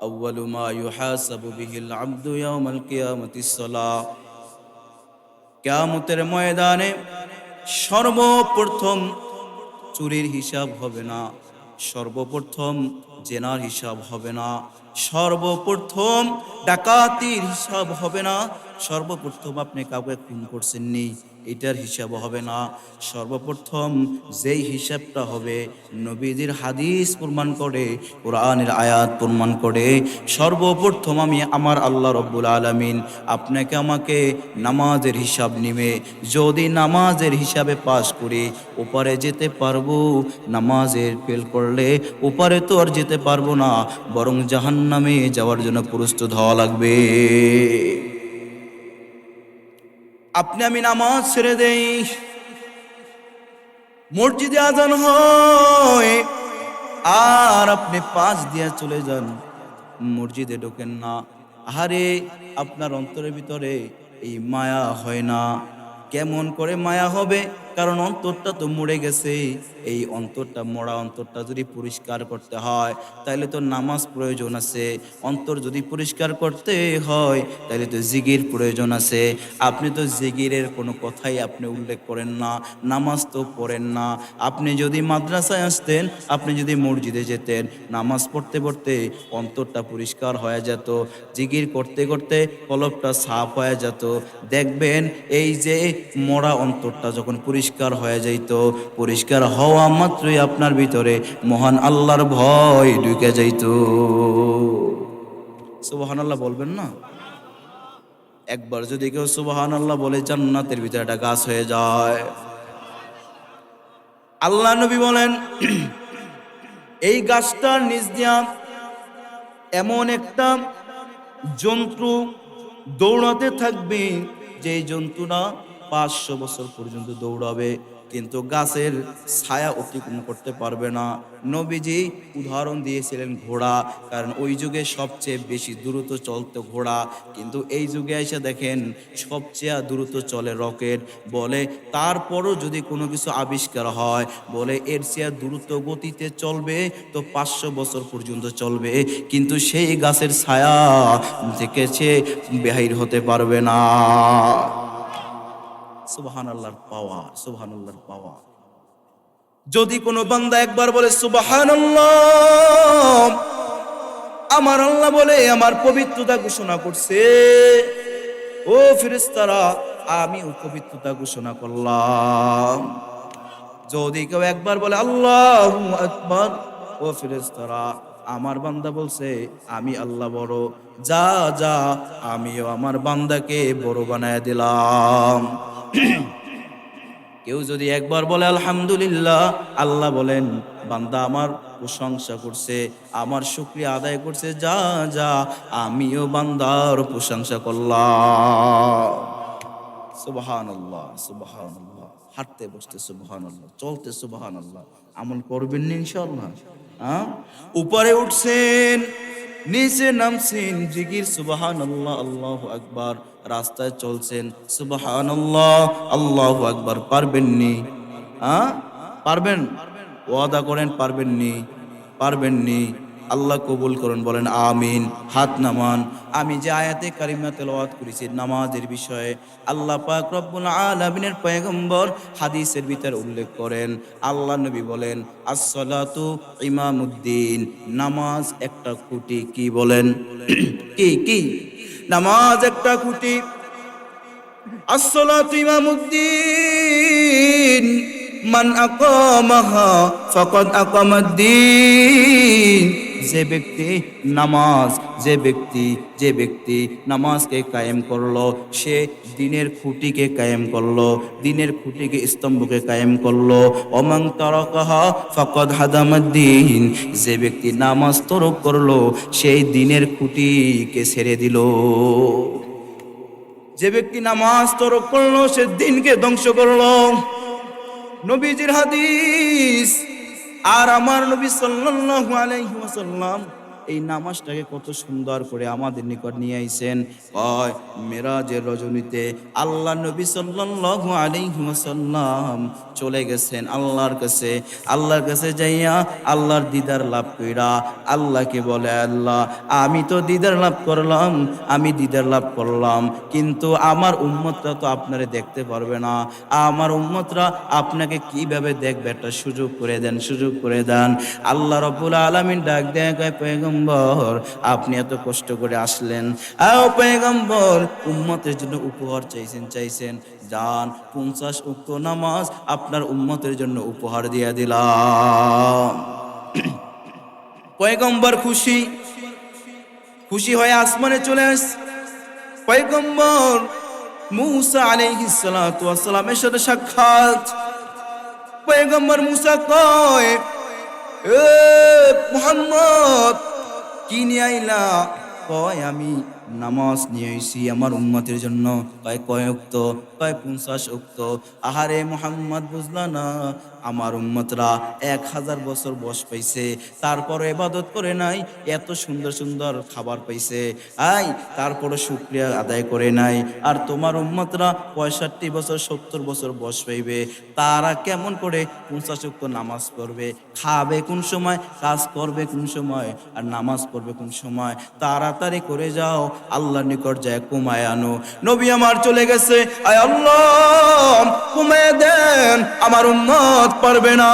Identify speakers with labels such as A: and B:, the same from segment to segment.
A: আউয়ালু মা ইউহাসাবু বিহিল আবদু ইয়াউমাল কিয়ামাতিস সালাহ। কিয়ামতের ময়দানে সর্বপ্রথম চুরির হিসাব হবে না, সর্বপ্রথম জেনার হিসাব হবে না, সর্বপ্রথম ডাকাতির হিসাব হবে না, সর্বপ্রথম আপনি কাউকে খুন করছেননি এটার হিসাব হবে না। সর্বপ্রথম যেই হিসাবটা হবে, নবীজির হাদিস প্রমাণ করে, কোরআনের আয়াত প্রমাণ করে, সর্বপ্রথম আমি আমার আল্লাহ রব্বুল আলামিন আপনাকে আমাকে নামাজের হিসাব নিবে। যদি নামাজের হিসাবে পাশ করি ওপারে যেতে পারবো, নামাজের ফেল করলে ওপারে তো আর যেতে পারবো না, বরং জাহান্নামে যাওয়ার জন্য প্রস্তুত হওয়া লাগবে। আপনি আমি নামাজ ছেড়ে দেই, মসজিদে আজান হয় আর আপনি পাশ দিয়ে চলে যান, মসজিদে ঢোকেন না। আরে আপনার অন্তরের ভিতরে এই মায়া হয় না। কেমন করে মায়া হবে? কারণ অন্তরটা তো মরে গেছে। এই অন্তরটা, মরা অন্তরটা যদি পরিষ্কার করতে হয় তাহলে তো নামাজ প্রয়োজন আছে। অন্তর যদি পরিষ্কার করতে হয় তাহলে তো জিকির প্রয়োজন আছে। আপনি তো জিকিরের কোনো কথাই আপনি উল্লেখ করেন না, নামাজ তো পড়েন না। আপনি যদি মাদ্রাসায় আসতেন, আপনি যদি মসজিদে যেতেন, নামাজ পড়তে পড়তে অন্তরটা পরিষ্কার হয়ে যেত, জিকির করতে করতে কলবটা সাফ হয়ে যেত। দেখবেন এই যে মরা অন্তরটা যখন পরিষ্কার হয়ে যাইত, পরিষ্কার হওয়া মাত্রই আপনার ভিতরে মহান আল্লাহর ভয় ঢুকে যাইত। সুবহানাল্লাহ বলবেন না? একবার যদি কেউ সুবহানাল্লাহ বলে জান্নাতের ভিতরে একটা গাছ হয়ে যায়। আল্লাহ নবী বলেন এই গাছটার নিচ দিয়া এমন একটা জন্তু দৌড়াতে থাকবে, যে জন্তুটা 500 বছর পর্যন্ত দৌড়াবে কিন্তু গাছের ছায়া অতিক্রম করতে পারবে না। নবীজি উদাহরণ দিয়েছিলেন ঘোড়া, কারণ ওই যুগে সবচেয়ে বেশি দ্রুত চলতো ঘোড়া, কিন্তু এই যুগে এসে দেখেন সবচেয়ে দ্রুত চলে রকেট। বলে তারপরও যদি কোনো কিছু আবিষ্কার হয়, বলে এর চেয়ে দ্রুত গতিতে চলবে তো 500 বছর পর্যন্ত চলবে, কিন্তু সেই গাছের ছায়া থেকে সে বাহির হতে পারবে না। সুবহানাল্লাহর পাওয়ার, সুবহানাল্লাহর পাওয়ার। যদি কোনো বান্দা একবার বলে সুবহানাল্লাহ, আমার আল্লাহ বলে আমার পবিত্রতা ঘোষণা করছে, ও ফেরেশতারা আমিও পবিত্রতা ঘোষণা করলাম। যদি কেউ একবার বলে আল্লাহু আকবার, ও ফেরেশতারা আমার বান্দা বলছে আমি আল্লাহ বড়, যা যা আমিও আমার বান্দাকে বড় বানায় দিলাম। কেউ যদি একবার বলে আলহামদুলিল্লাহ, আল্লাহ বলেন বান্দা আমার প্রশংসা করছে, আমার শুকরিয়া আদায় করছে, যা যা আমিও বান্দার প্রশংসা করলাম। সুবহানাল্লাহ, সুবহানাল্লাহ। হাঁটতে বসতে সুবহানাল্লাহ, চলতে সুবহানাল্লাহ। আমল করবেন না ইনশাআল্লাহ। উপরে উঠছেন, নিচে নামছেন, জিকির সুবহানাল্লাহ, আল্লাহু আকবার। রাস্তায় চলছেন সুবহানাল্লাহ, আল্লাহু আকবার। পারবেননি? পারবেন? ওয়াদা করেন পারবেননি? পারবেননি? আল্লাহ কবুল করুন, বলেন আমিন। হাত নামান। আমি যে আয়াতে কারিমা তেলাওয়াত করেছি নামাজের বিষয়ে, আল্লাহ পাক রব্বুল আলামিনের পয়গম্বর হাদিসের ভিতরে উল্লেখ করেন, আল্লাহ নবী বলেন আসসালাতু ইমামুদ্দিন, নামাজ একটা খুঁটি। কি বলেন? কি কি? নামাজ একটা খুঁটি। আসসালাতু ইমামুদ্দিন, মান আকামাহা ফাকাদ আকামাদ্দিন। যে ব্যক্তি নামাজ, যে ব্যক্তি নামাজকে কায়েম করলো, সে দিনের খুঁটিকে কায়েম করলো, দিনের খুঁটিকে, স্তম্ভকে কায়েম করলো। ওমান তারাকাহা ফাকাদ হাদামাদ্দিন, যে ব্যক্তি নামাজ তরক করলো, সেই দিনের খুঁটিকে ছেড়ে দিল। যে ব্যক্তি নামাজ তরক করলো সে দিনকে ধ্বংস করলো। নবীজির হাদিস। আর আমার নবী সাল্লাল্লাহু আলাইহি ওয়াসাল্লাম এই নামাজটাকে কত সুন্দর করে আমাদের নিকট নিয়ে আইছেন। কয় মেরাজের রজনীতে আল্লাহ নবী সাল্লাল্লাহু আলাইহি ওয়াসাল্লাম চলে গেছেন আল্লাহর কাছে। আল্লাহর কাছে যাইয়া আল্লাহর দিদার লাভ কইরা আল্লাহকে বলে, আল্লাহ আমি তো দিদার লাভ করলাম, আমি দিদার লাভ করলাম, কিন্তু আমার উম্মতরা তো আপনারে দেখতে পারবে না, আমার উম্মতরা আপনাকে কিভাবে দেখবে, একটা সুযোগ করে দেন, সুযোগ করে দেন। আল্লাহ রাব্বুল আলামিন ডাক দেয়, কয় পয়গম্বর আপনি এত কষ্ট করে আসলেন, পয়গম্বর উম্মতের জন্য উপহার চাইছেন, যান 50 ওয়াক্ত নামাজ আপনার উম্মতের জন্য উপহার দিয়ে দিলাম। পয়গম্বর খুশি হয়ে আসমানে চলে আসে। পয়গম্বর মূসা আলাইহিস সালাতু ওয়াস সালামের সাথে সাক্ষাৎ। পয়গম্বর মূসা কয়, এ মুহাম্মদ কি নিয়ে আইলা? কয় আমি নামাজ নিয়ে আইছি আমার উম্মতের জন্য। কয় ওয়াক্ত? কয় 50 ওয়াক্ত। আহারে মুহাম্মদ বুঝলা না, আমার উম্মতরা 1000 বছর বয়স পাইছে, তারপর ইবাদত করে নাই, এত সুন্দর সুন্দর খাবার পাইছে, তারপরে শুকরিয়া আদায় করে নাই। আর তোমার উম্মতরা 65 বছর 70 বছর বয়স পাইবে, তারা কেমন করে 50 ওয়াক্ত নামাজ পড়বে? খাবে কোন সময়, কাজ করবে কোন সময়, আর নামাজ পড়বে কোন সময়? তাড়াতাড়ি করে যাও, আল্লাহর নিকট যায় কমায় আনো। নবী আমার চলে গেছে, আয় আল্লাহ কমায় দেন, আমার উম্মত পারবে না।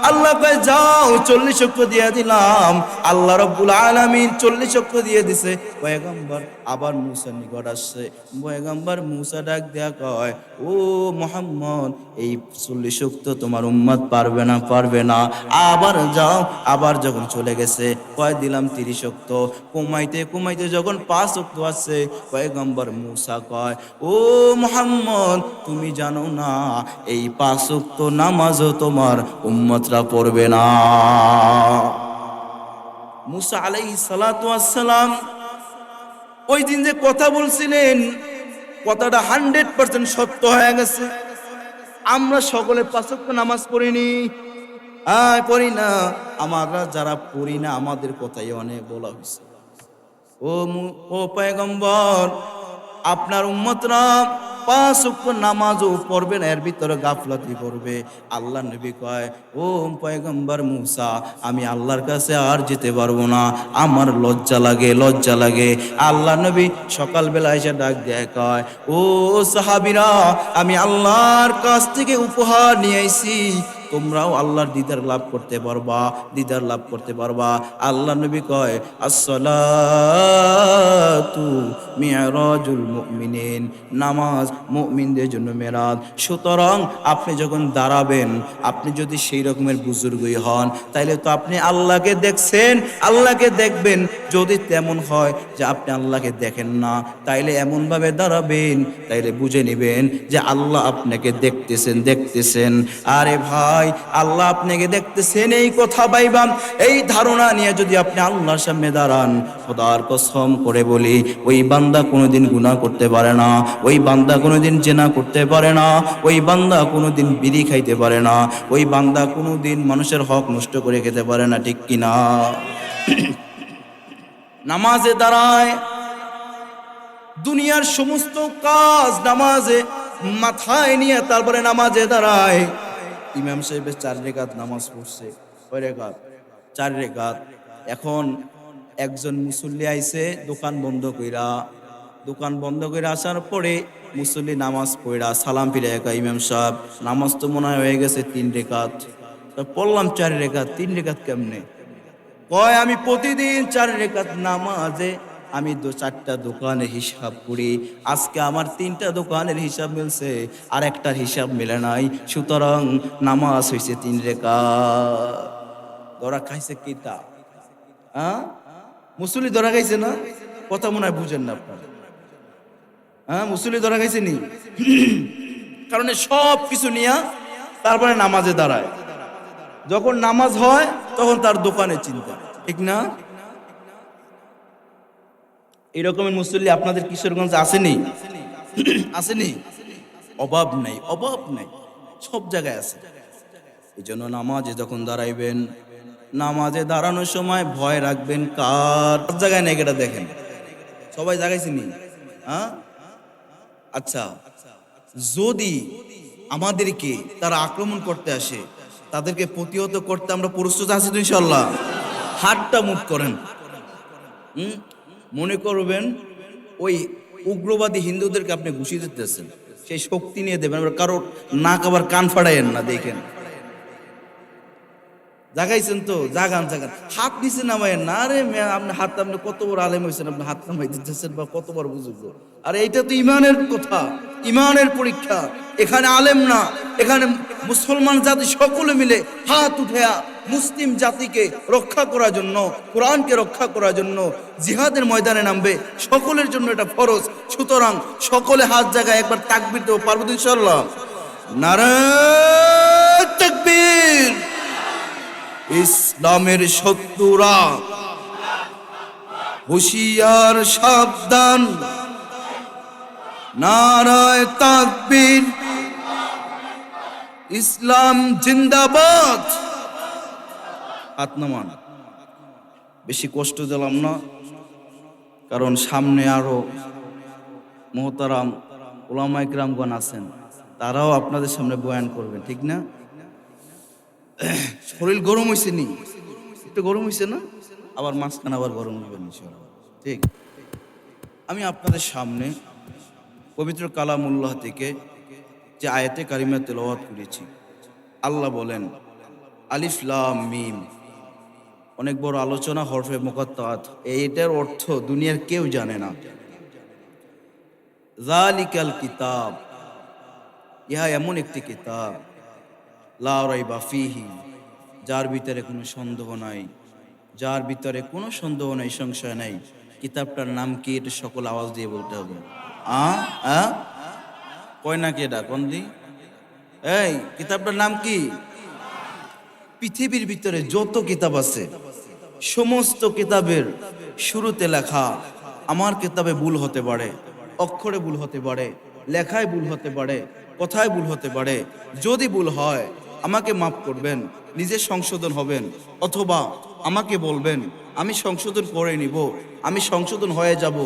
A: আল্লাহ কয় যাও 40 ওয়াক্ত দিয়ে দিলাম। আল্লাহ রাব্বুল আলামিন 40 ওয়াক্ত দিয়ে দিছে। পয়গম্বর আবার মূসার নিকট আসছে। পয়গম্বর মূসা ডাক দেয়া কয়, ও মুহাম্মদ এই 40 ওয়াক্ত তোমার উম্মত পারবে না। আবার যাও। আবার যখন চলে গেছে, কয় দিলাম 30 ওয়াক্ত। কমাইতে যখন 5 ওয়াক্ত আছে, পয়গম্বর মূসা কয়, ও মুহাম্মদ তুমি জানো না এই 5 ওয়াক্ত নামাজও তোমার উম্মতরা পড়বে না। মূসা আলাইহিস সালাতু ওয়াস সালাম ওই দিন যে কথা বলছিলেন, কথাটা 100% সত্য হয়ে গেছে। আমরা সকলে 5 ওয়াক্ত নামাজ পড়িনি, পড়ি না। আমরা যারা পড়ি না আমাদের কথাই অনেক বলা হয়েছে, ও পয়গম্বর আপনার উম্মতরা 5 ওয়াক্ত নামাজও পড়বে না, এর ভিতরে গাফলাতি করবে। আল্লাহ নবী কয়, ও পয়গম্বর মূসা আমি আল্লাহর কাছে আর যেতে পারবো না, আমার লজ্জা লাগে। আল্লাহ নবী সকালবেলা এসে ডাক দেয়, কয়, ও সাহাবীরা আমি আল্লাহর কাছ থেকে উপহার নিয়ে আইছি, তোমরাও আল্লাহর দিদার লাভ করতে পারবা। আল্লাহ নবী কয়, আসসালাতু মিরাজুল মুমিনিন, নামাজ মুমিনদের জন্য মেরাজ। সুতরাং আপনি যখন দাঁড়াবেন, আপনি যদি সেই রকমের বুজুর্গই হন, তাইলে তো আপনি আল্লাহকে দেখছেন, আল্লাহকে দেখবেন। যদি তেমন হয় যে আপনি আল্লাহকে দেখেন না, তাইলে এমনভাবে দাঁড়াবেন, তাইলে বুঝে নেবেন যে আল্লাহ আপনাকে দেখতেছেন। আরে ভাই, আল্লাহ আপনাকে দেখতেছেন এই কথা পাইবাম, এই ধারণা নিয়ে যদি আপনি আল্লাহর সামনে দাঁড়ান, খোদার কসম করে বলি ওই বান্দা কোনোদিন গুনাহ করতে পারে না, ওই বান্দা কোনোদিন জেনা করতে পারে না, ওই বান্দা কোনোদিন বিড়ি খাইতে পারে না, ওই বান্দা কোনোদিন মানুষের হক নষ্ট করে খেতে পারে না, ঠিক কিনা? নামাজে দাঁড়ায় দুনিয়ার সমস্ত কাজ নামাজে মাথায় নিয়ে তারপরে নামাজে দাঁড়ায়। ইমাম সাহেবের 4 রাকাত নামাজ পড়ছে, কয় রাকাত? 4 রাকাত। এখন একজন মুসল্লি আইছে দোকান বন্ধ কইরা আসার পরে মুসল্লি নামাজ পড়া সালাম ফিরে একা, ইমাম সাহেব নামাজ তো মনে হয়ে গেছে 3 রাকাত, পড়লাম 4 রাকাত, 3 রাকাত কেমনে? কয় আমি প্রতিদিন 4 রাকাত নামাজে আমি 4টা দোকানের হিসাব করি, আজকে আমার 3টা দোকানের হিসাব মিলছে, আর একটার হিসাব মিলে নাই, সুতরাং নামাজ হয়েছে 3 রাকাত। ধরা খাইছে কিতা? মুসল্লি ধরা খাইছে না? কথা মনে হয় বুঝেন না আপনারা। মুসল্লি ধরা খাইছে নি? কারণ সব কিছু নিয়ে তারপরে নামাজে দাঁড়ায়। যখন নামাজ হয় তখন তার দোকানের চিন্তা, ঠিক না? এরকমের মুসল্লি আপনাদের কিশোরগঞ্জে আসেনি? অভাব নাই, সব জায়গায় আছে। এই জন্য নামাজে যখন দাঁড়াইবেন নামাজে দাঁড়ানোর সময় ভয় রাখবেন কার? সব জায়গায় নেই, এটা দেখেন সবাই জাগাইছেনি। হ্যাঁ, আচ্ছা, যদি আমাদেরকে তারা আক্রমণ করতে আসে, তাদেরকে প্রতিহত করতে আমরা প্রস্তুত আছি তো ইনশাল্লাহ? হাতটা মুভ করেন। মনে করবেন ওই উগ্রবাদী হিন্দুদেরকে আপনি ঘুষি দিতেছেন, সেই শক্তি নিয়ে দেবেন, কারো নাক আবার কান ফাড়াইয়েন না। দেখেন জাগাইছেন তো, জাগান জাগান, হাত নিচে নামাইয়েন না। আরে আপনি হাত, আপনি কত বড় আলেম হয়েছেন, আপনি হাত নামাই দিতেছেন বা কত বড় বুঝুক। আরে এইটা তো ইমানের কথা, ইমানের পরীক্ষা। এখানে আলেম না, এখানে মুসলমান জাতি সকলে মিলে হাত উঠেয়া মুসলিম জাতিকে রক্ষা করার জন্য, কোরআনকে রক্ষা করার জন্য জিহাদের ময়দানে নামবে। সকলের জন্য এটা ফরজ। সুতরাং সকলে হাত জায়গায় একবার তাকবীর দেবো, পারবো তো ইনশাআল্লাহ? নারায়ে তাকবীর। ইসলামের শত্রুরা হুঁশিয়ার, সাবধান। নারায়ে তাকবীর। ইসলাম জিন্দাবাদ। হাত নামান। বেশি কষ্ট দিলাম না, কারণ সামনে আরো মুহতারাম উলামায়ে কিরামগণ আছেন, তারাও আপনাদের সামনে বয়ান করবেন, ঠিক না? শরীর গরম হয়েছে নি? একটু গরম হয়েছে না? আবার মাঝখানে আবার গরম হবে ইনশাআল্লাহ, ঠিক? আমি আপনাদের সামনে পবিত্র কালামুল্লাহ থেকে যে আয়াতে কারিমা তেলাওয়াত করেছি, আল্লাহ বলেন আলিফ লাম মিম। অনেক বড় আলোচনা, হরফে মুকাত্তাআত, এইটার অর্থ দুনিয়ার কেউ জানে না। যালিকাল কিতাব, ইহা এমন একটি কিতাব, লা রাইবা ফীহি, যার ভিতরে কোনো সন্দেহ নাই, যার ভিতরে কোনো সন্দেহ নাই, সংশয় নাই। কিতাবটার নাম কি? এটা সকল আওয়াজ দিয়ে বলতে হবে। কয় না কি এটা? কোন দি? এই কিতাবটার নাম কি? পৃথিবীর ভিতরে যত কিতাব আছে, সমস্ত কিতাবের শুরুতে লেখা, আমার কিতাবে ভুল হতে পারে, অক্ষরে ভুল হতে পারে, লেখায় ভুল হতে পারে, কথায় ভুল হতে পারে। যদি ভুল হয় আমাকে মাফ করবেন, নিজে সংশোধন হবেন, অথবা আমাকে বলবেন, আমি সংশোধন করে নিব, আমি সংশোধন হয়ে যাব।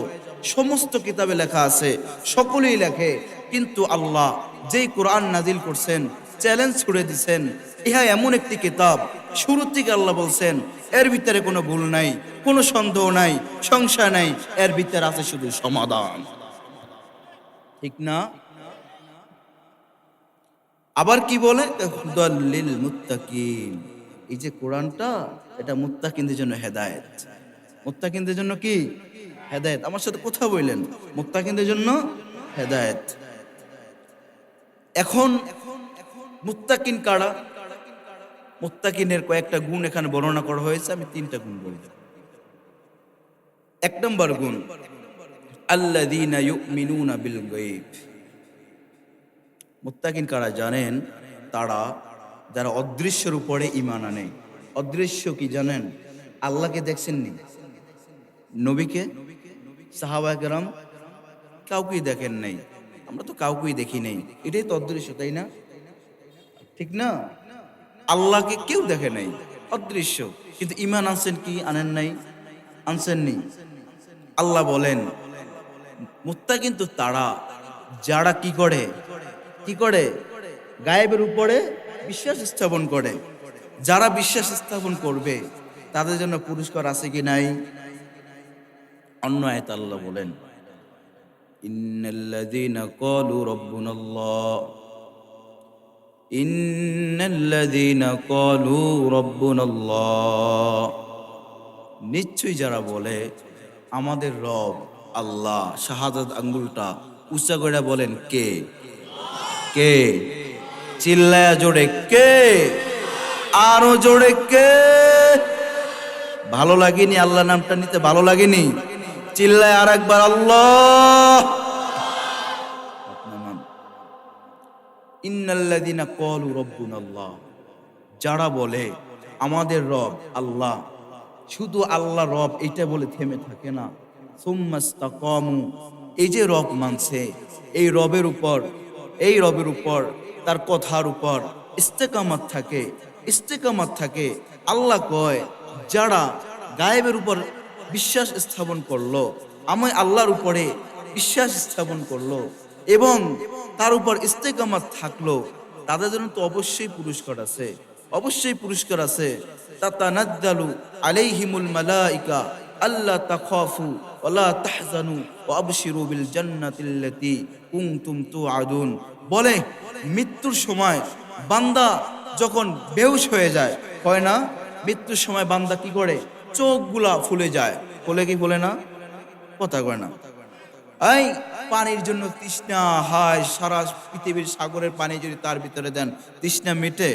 A: সমস্ত কিতাবে লেখা আছে, সকলেই লেখে। কিন্তু আল্লাহ যেই কোরআন নাজিল করছেন, চ্যালেঞ্জ ছুড়ে দিছেন, ইহা এমন একটি কিতাব, শুরুর থেকে আল্লাহ বলছেন এর ভিতরে কোনো ভুল নাই, কোনো সন্দেহ নাই, সংশয় নাই, এর ভিতরে আছে শুধু সমাধান, ঠিক না? আবার কি বলে? হুদাল লিল মুত্তাকিন। এই যে কোরআনটা, এটা মুত্তাকিনদের জন্য হেদায়েত। মুত্তাকিনদের জন্য কি? হেদায়েত। আমার সাথে কথা বললেন, মুত্তাকিনদের জন্য হেদায়েত। এখন মুত্তাকিন কারা? মুত্তাকিনের কয়েকটা গুণ এখানে বর্ণনা করা হয়েছে, আমি 3টা গুণ বলবো। 1 নম্বর গুণ, আল্লাযীনা ইউমিনুনা বিল গায়ব। মুত্তাকিন কারা জানেন? তারা যারা অদৃশ্যের উপরে ঈমান আনে। অদৃশ্য কি জানেন? আল্লাহকে দেখছেন নি? নবীকে, সাহাবায়ে কেরাম কাউকেই দেখেন নাই, আমরা তো কাউকেই দেখি নাই, এটাই তো অদৃশ্য, তাই না? ঠিক না? আল্লাহকে কেউ দেখে নাই, অদৃশ্য। কিন্তু ঈমান আনছেন কি? আনেন নাই? আনছেন নি? আল্লাহ বলেন মুত্তাকিন তো তারা যারা কি করে? কি করে? গায়েবের উপরে বিশ্বাস স্থাপন করে। যারা বিশ্বাস স্থাপন করবে তাদের জন্য পুরস্কার আছে কি নাই? অন্য আয়াতে আল্লাহ বলেন ইন্নাল্লাযীনা ক্বালু রাব্বুনাল্লাহ, ইন্নাল্লাযীনা ক্বালু রাব্বুনাল্লাহ, নিশ্চয়ই যারা বলে আমাদের রব আল্লাহ, শাহাদাত আঙ্গুলটা উঁচা করে বলেন কে? কে? চিল্লায়া জোরে কে? আরো জোরে কে? ভালো লাগেনি আল্লাহ নামটা নিতে? ভালো লাগেনি? চিল্লায় আর একবার আল্লাহ। ইন্নাল্লাযীনা ক্বালু রাব্বুনাল্লাহ, যারা বলে আমাদের রব আল্লাহ, শুধু আল্লাহ রব এটা বলে থেমে থাকে না, সুম্মাস্তাকামু, এই যে রব মানছে, এই রবের উপর, এই রবের উপর, তার কথার উপর ইস্তেকামাত থাকে, ইস্তেকামাত থাকে, আল্লাহ কয় যারা গায়েবের উপর বিশ্বাস স্থাপন করলো, আমি আল্লাহর উপরে বিশ্বাস স্থাপন করলো এবং তার উপর ইস্তেকামাত থাকলো, তাদের জন্য তো অবশ্যই পুরস্কার আছে, অবশ্যই পুরস্কার আছে। তাতানাজ্জালু আলাইহিমুল মালাইকা আল্লা তাখাফু ওয়ালা তাহজানু ওয়া আবশিরু বিল জান্নাতিল্লাতী কুনতুম তুআদুন। বলে মৃত্যুর সময় বান্দা যখন বেহুশ হয়ে যায়, হয় না, মৃত্যুর সময় বান্দা কি করে, চোখগুলা ফুলে যায়, ফুলে কি ফুলে না, কথা কয় না। এই পানির জন্য তৃষ্ণা, হায় সারা পৃথিবীর সাগরের পানি যদি তার ভিতরে দেন, তৃষ্ণা মেটে?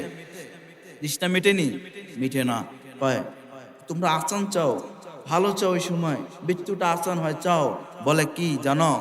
A: তৃষ্ণা মেটেনি, মিটে না। কয় তোমরা আসান চাও, ভালো চাও, ওই সময় মৃত্যুটা আসান হয় চাও। বলে কি জানো,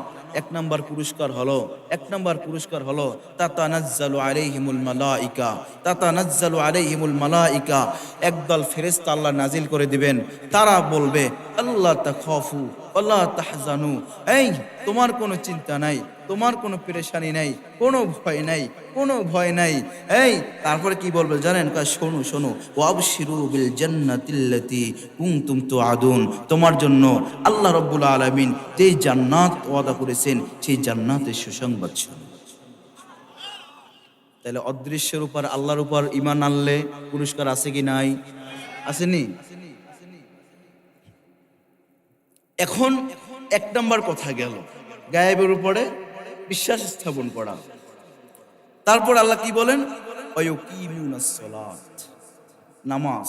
A: এক নম্বর পুরস্কার হলো, এক নম্বর পুরস্কার হলো তাতানাজ্জালু আলাইহিমুল মালাইকা, তাতানাজ্জালু আলাইহিমুল মালাইকা, একদল ফেরেশতা আল্লাহ নাজিল করে দিবেন। তারা বলবে আল্লাহ তাখাফু আল্লাহ তাহজানু, এই তোমার কোনো চিন্তা নাই, তোমার কোনো পেরেশানি নাই, কোনো ভয় নাই, কোনো ভয় নাই। এই তারপরে কি বলবে জানেন, শোনো শোনো, ওয়াবশিরু বিল জান্নাতিল্লাতী কুনতুম তুআদুন, তোমার জন্য আল্লাহ রাব্বুল আলামিন যেই জান্নাত ওয়াদা করেছেন সেই জান্নাতের সুসংবাদ শোনো। তাহলে অদৃশ্যের উপর আল্লাহর উপর ঈমান আনলে পুরস্কার আছে কি নাই? আসেনি? এখন এক নম্বর কথা গেল গায়েবের উপরে বিশ্বাস স্থাপন করা। তারপর আল্লাহ কি বলেন, ওয়ায়ুকিমুনাস সালাত, নামাজ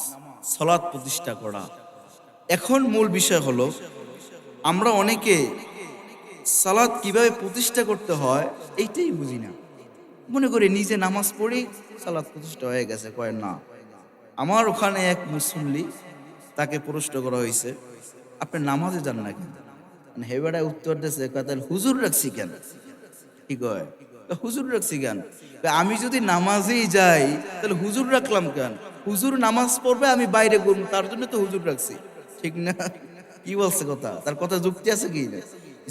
A: সালাত প্রতিষ্ঠা করা। এখন মূল বিষয় হলো আমরা অনেকে সালাত কিভাবে প্রতিষ্ঠা করতে হয় এইটাই বুঝি না। মনে করি নিজে নামাজ পড়ি সালাত প্রতিষ্ঠা হয়ে গেছে। কয় না। আমার ওখানে এক মুসল্লি, তাকে প্রশ্ন করা হয়েছে আপনি নামাজে যান না কেন? হেবেড়ায় উত্তর দিয়েছে, তাহলে হুজুর রাখছি কেন? কি কয়, হুজুর রাখছি কেন? আমি যদি নামাজেই যাই তাহলে হুজুর রাখলাম কেন? হুজুর নামাজ পড়বে, আমি বাইরে করবো, তার জন্য তো হুজুর রাখছি, ঠিক না? কি বলছে কথা? তার কথা যুক্তি আছে কি?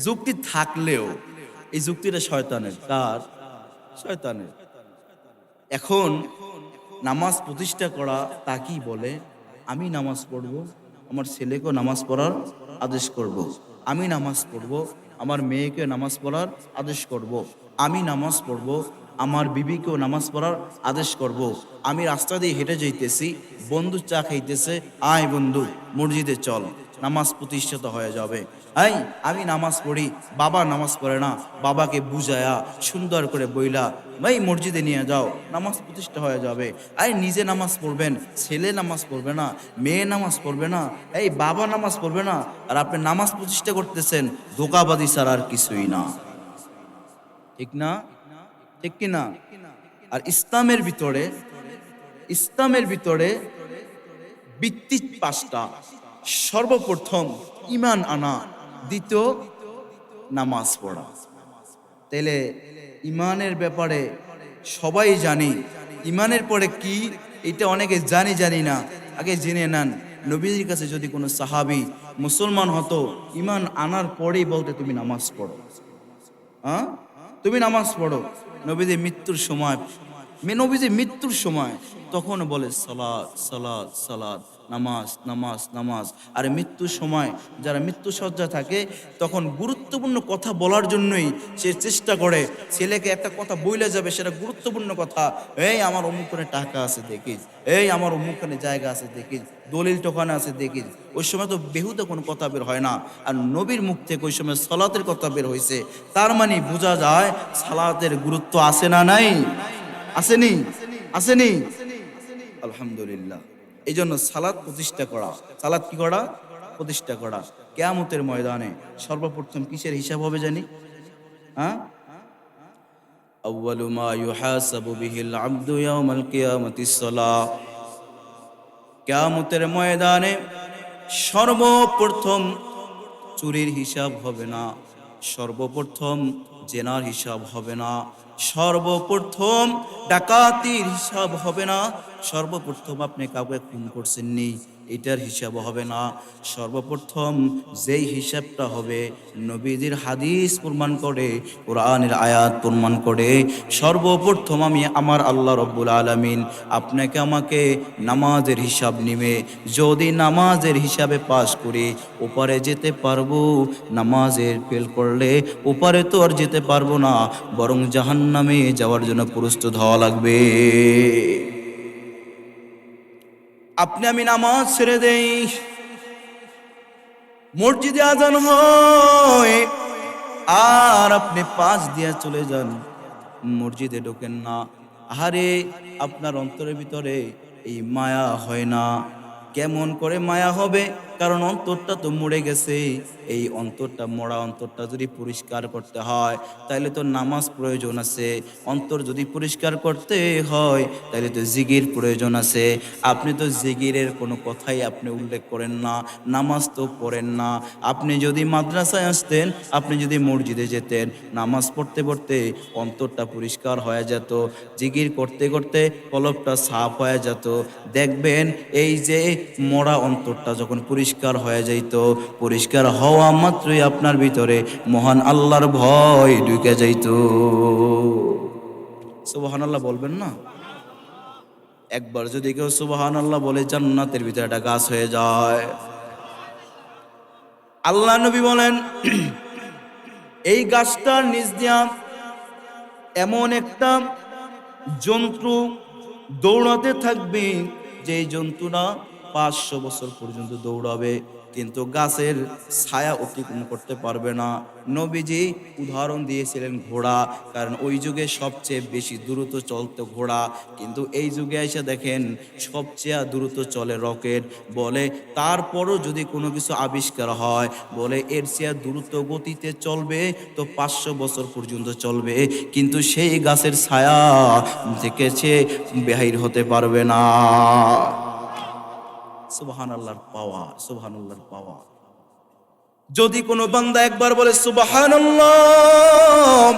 A: যুক্তি থাকলেও এই যুক্তিটা শয়তানের। কার? শয়তানের। এখন নামাজ প্রতিষ্ঠা করা তা কি বলে, আমি নামাজ পড়ব, আমার ছেলেকেও নামাজ পড়ার আদেশ করব। আমি নামাজ পড়ব, আমার মেয়েকে নামাজ পড়ার আদেশ করব। আমি নামাজ পড়ব, আমার বিবিকেও নামাজ পড়ার আদেশ করব। আমি রাস্তা দিয়ে হেঁটে যাইতেছি, বন্ধু চা খাইতেছে, আয় বন্ধু মসজিদে চল, নামাজ প্রতিষ্ঠিত হয়ে যাবে। এই আমি নামাজ পড়ি, বাবা নামাজ পড়ে না, বাবাকে বুঝায়া সুন্দর করে বইলা ভাই মসজিদে নিয়ে যাও, নামাজ প্রতিষ্ঠা হয়ে যাবে। এই নিজে নামাজ পড়বেন, ছেলে নামাজ পড়বে না, মেয়ে নামাজ পড়বে না, এই বাবা নামাজ পড়বে না, আর আপনি নামাজ প্রতিষ্ঠা করতেছেন, ধোঁকাবাদী ছাড়া আর কিছুই না। ঠিক না? ঠিক কি না? আর ইসলামের ভিতরে, ইসলামের ভিতরে ভিত্তি পাঁচটা। সর্বপ্রথম ঈমান আনা, দ্বিতীয় নামাজ পড়া। তাহলে ঈমানের ব্যাপারে সবাই জানি, ঈমানের পরে কি এটা অনেকে জানি না। আগে জেনে নেন, নবীজির কাছে যদি কোনো সাহাবী মুসলমান হতো, ঈমান আনার পরেই বলতে তুমি নামাজ পড়ো, হ্যাঁ তুমি নামাজ পড়ো। নবীজির মৃত্যুর সময়, নবীজির মৃত্যুর সময় তখন বলে সালাত সালাত সালাত, নামাজ নামাজ নামাজ। আর মৃত্যুর সময় যারা মৃত্যু সজ্জা থাকে তখন গুরুত্বপূর্ণ কথা বলার জন্যই সে চেষ্টা করে, ছেলেকে একটা কথা বইলে যাবে, সেটা গুরুত্বপূর্ণ কথা, এই আমার অমুকখানে টাকা আছে দেখিস, এই আমার অমুকখানে জায়গা আছে দেখিস, দলিল টোকানা আছে দেখিস। ওই সময় তো বেহুদা কোনো কথা বের হয় না, আর নবীর মুখ থেকে ওই সময় সালাতের কথা বের হয়েছে। তার মানে বোঝা যায় সালাতের গুরুত্ব আছে না নাই? আসেনি? আসেনি? আলহামদুলিল্লাহ। এই জন্য সালাত প্রতিষ্ঠা করা, সালাত কি করা? প্রতিষ্ঠা করা। কিয়ামতের ময়দানে সর্বপ্রথম কিসের হিসাব হবে জানি? হ্যাঁ, আউয়ালু মা ইউহাসাবু বিহিল আবদু ইয়াউমাল কিয়ামাতিস সালাহ। কিয়ামতের ময়দানে সর্বপ্রথম চুরির হিসাব হবে না, সর্বপ্রথম জেনার হিসাব হবে না, সর্বপ্রথম ডাকাতির হিসাব হবে না, সর্বপ্রথম আপনি কাউকে খুন করছেন নি, এটার হিসাব হবে না। সর্বপ্রথম যেই হিসাবটা হবে, নবীজির হাদিস প্রমাণ করে, কোরআনের আয়াত প্রমাণ করে, সর্বপ্রথম আমি আমার আল্লাহ রব্বুল আলামিন আপনাকে আমাকে নামাজের হিসাব নিবে। যদি নামাজের হিসাবে পাশ করি ওপারে যেতে পারবো, নামাজের ফেল করলে ওপারে তো আর যেতে পারবো না, বরং জাহান্নামে যাওয়ার জন্য প্রস্তুত হওয়া লাগবে। আপনি আমি নামাজ ছেড়ে দেই, মসজিদে আজান হয়, আর আপনি পাশ দিয়ে চলে যান, মসজিদে ঢোকেন না। আহারে, আপনার অন্তরের ভিতরে এই মায়া হয় না। কেমন করে মায়া হবে? কারণ অন্তরটা তো মরে গেছে। এই অন্তরটা, মরা অন্তরটা যদি পরিষ্কার করতে হয় তাহলে তো নামাজ প্রয়োজন আছে। অন্তর যদি পরিষ্কার করতে হয় তাহলে তো জিকির প্রয়োজন আছে। আপনি তো জিকিরের কোনো কথাই আপনি উল্লেখ করেন না, নামাজ তো পড়েন না। আপনি যদি মাদ্রাসায় আসতেন, আপনি যদি মসজিদে যেতেন, নামাজ পড়তে পড়তে অন্তরটা পরিষ্কার হয়ে যেত, জিকির করতে করতে কলবটা সাফ হয়ে যেত। দেখবেন এই যে মরা অন্তরটা যখন পরিষ্কার হয়ে যাইত, পরিষ্কার হওয়া মাত্রই আপনার ভিতরে মহান আল্লাহর ভয় ঢুকে যাইত। সুবহানাল্লাহ বলবেন না? একবার যদি কেউ সুবহানাল্লাহ বলে, জান্নাতের ভিতরে একটা গাছ হয়ে যায়। আল্লাহ নবী বলেন, এই গাছটার নিচ দিয়া এমন একটা জন্তু দৌড়াতে থাকবে, যে জন্তুটা 500 বছর পর্যন্ত দৌড়াবে, কিন্তু গাছের ছায়া অতিক্রম করতে পারবে না। নবীজি উদাহরণ দিয়েছিলেন ঘোড়া, কারণ ওই যুগে সবচেয়ে বেশি দ্রুত চলতো ঘোড়া, কিন্তু এই যুগে এসে দেখেন সবচেয়ে দ্রুত চলে রকেট। বলে তারপরও যদি কোনো কিছু আবিষ্কার হয়, বলে এর চেয়ে দ্রুত গতিতে চলবে তো 500 বছর পর্যন্ত চলবে, কিন্তু সেই গাছের ছায়া থেকে সে বাহির হতে পারবে না। সুবহানাল্লাহর পাওয়ার, সুবহানাল্লাহর পাওয়ার। যদি কোনো বান্দা একবার বলে সুবহানাল্লাহ,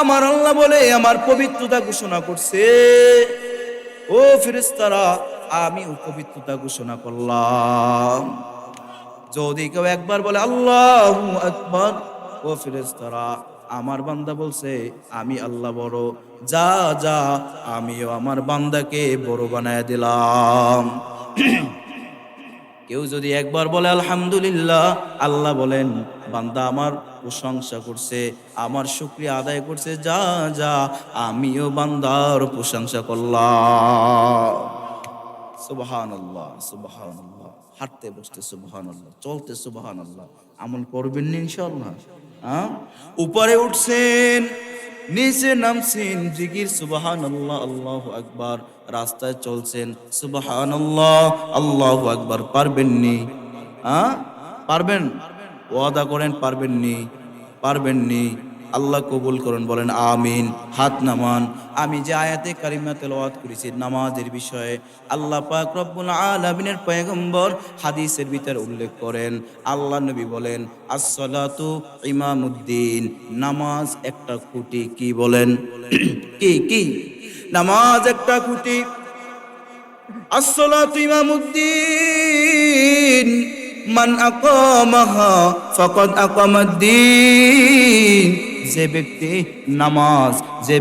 A: আমার আল্লাহ বলে আমার পবিত্রতা ঘোষণা করছে, ও ফেরেশতারা আমিও পবিত্রতা ঘোষণা করলাম। যদি কেউ একবার বলে আল্লাহু আকবার, ও ফেরেশতারা আমার বান্দা বলছে আমি আল্লাহ বড়, যা যা আমিও আমার বান্দাকে বড় বানায় দিলাম। কেউ যদি একবার বলে আলহামদুলিল্লাহ, আল্লাহ বলেন বান্দা আমার প্রশংসা করছে, আমার শুকরিয়া আদায় করছে, যা যা আমিও বান্দার প্রশংসা করলাম। সুবহানাল্লাহ, সুবহানাল্লাহ। হাঁটতে বসতে সুবহানাল্লাহ, চলতে সুবহানাল্লাহ। আমল করবেন না ইনশাআল্লাহ? হ্যাঁ, উপরে উঠছেন, নিচে নামছেন, জিকির সুবহানাল্লাহ, আল্লাহু আকবার। রাস্তায় চলছেন সুবহানাল্লাহ, আল্লাহু আকবার। পারবেন নি? হ্যাঁ পারবেন? ওয়াদা করেন পারবেন নি? পারবেন নি? আল্লাহ কবুল করুন, বলেন আমিন। হাত নামান। আমি যে আয়াতে কারিমা তেলাওয়াত করেছি নামাজের বিষয়ে, আল্লাহ পাক রব্বুল আলামিনের পয়গম্বর হাদিসের ভিতরে উল্লেখ করেন, আল্লাহ নবী বলেন আসসালাতু ইমামুদ্দিন, নামাজ একটা খুঁটি। কি বলেন? কি কি? নামাজ একটা খুঁটি। আসসালাতু ইমামুদ্দিন, মান আকামাহা ফাকাদ আকামাদ্দিন। যে ব্যক্তি নামাজ, যে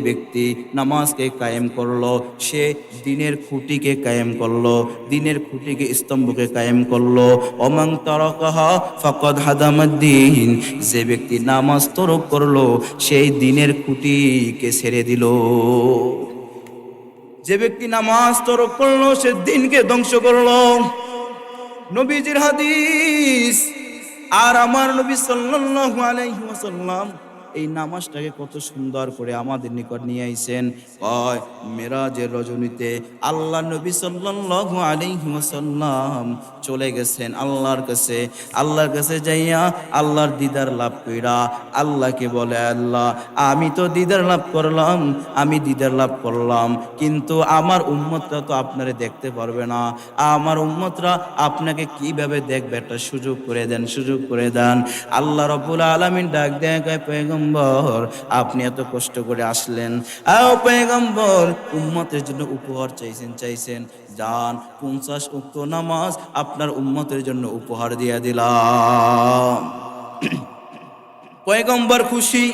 A: ব্যক্তি নামাজকে কায়েম করলো, সে দিনের খুঁটিকে কায়েম করলো, দিনের খুঁটিকে, স্তম্ভকে কায়েম করলো। ওমান তারাকাহা ফাকাদ হাদামাদ্দিন, যে ব্যক্তি নামাজ তরক করলো, সেই দিনের খুঁটিকে ছেড়ে দিল। যে ব্যক্তি নামাজ তরক করলো, সে দিনকে ধ্বংস করলো। নবীজির হাদিস। আর আমার নবী সাল্লাল্লাহু আলাইহি ওয়াসাল্লাম এই নামাজটাকে কত সুন্দর করে আমাদের নিকট নিয়ে আইছেন। কয় মেরাজের রজনীতে আল্লাহ নবী সাল্লাল্লাহু আলাইহি ওয়াসাল্লাম চলে গেছেন আল্লাহর কাছে। আল্লাহর কাছে যাইয়া আল্লাহর দিদার লাভ কইরা আল্লাহকে বলে, আল্লাহ আমি তো দিদার লাভ করলাম, আমি দিদার লাভ করলাম, কিন্তু আমার উম্মতরা তো আপনারে দেখতে পারবে না, আমার উম্মতরা আপনাকে কিভাবে দেখবে? একটা সুযোগ করে দেন, সুযোগ করে দেন। আল্লাহ রাব্বুল আলামিন ডাক দেয়, কয় পয়গম্বর আপনি এত কষ্ট করে আসলেন, আও পয়গম্বর উম্মতের জন্য উপহার চাইছেন, যান 50 ওয়াক্ত নামাজ আপনার উম্মতের জন্য উপহার দিয়ে দিলাম। পয়গম্বর খুশি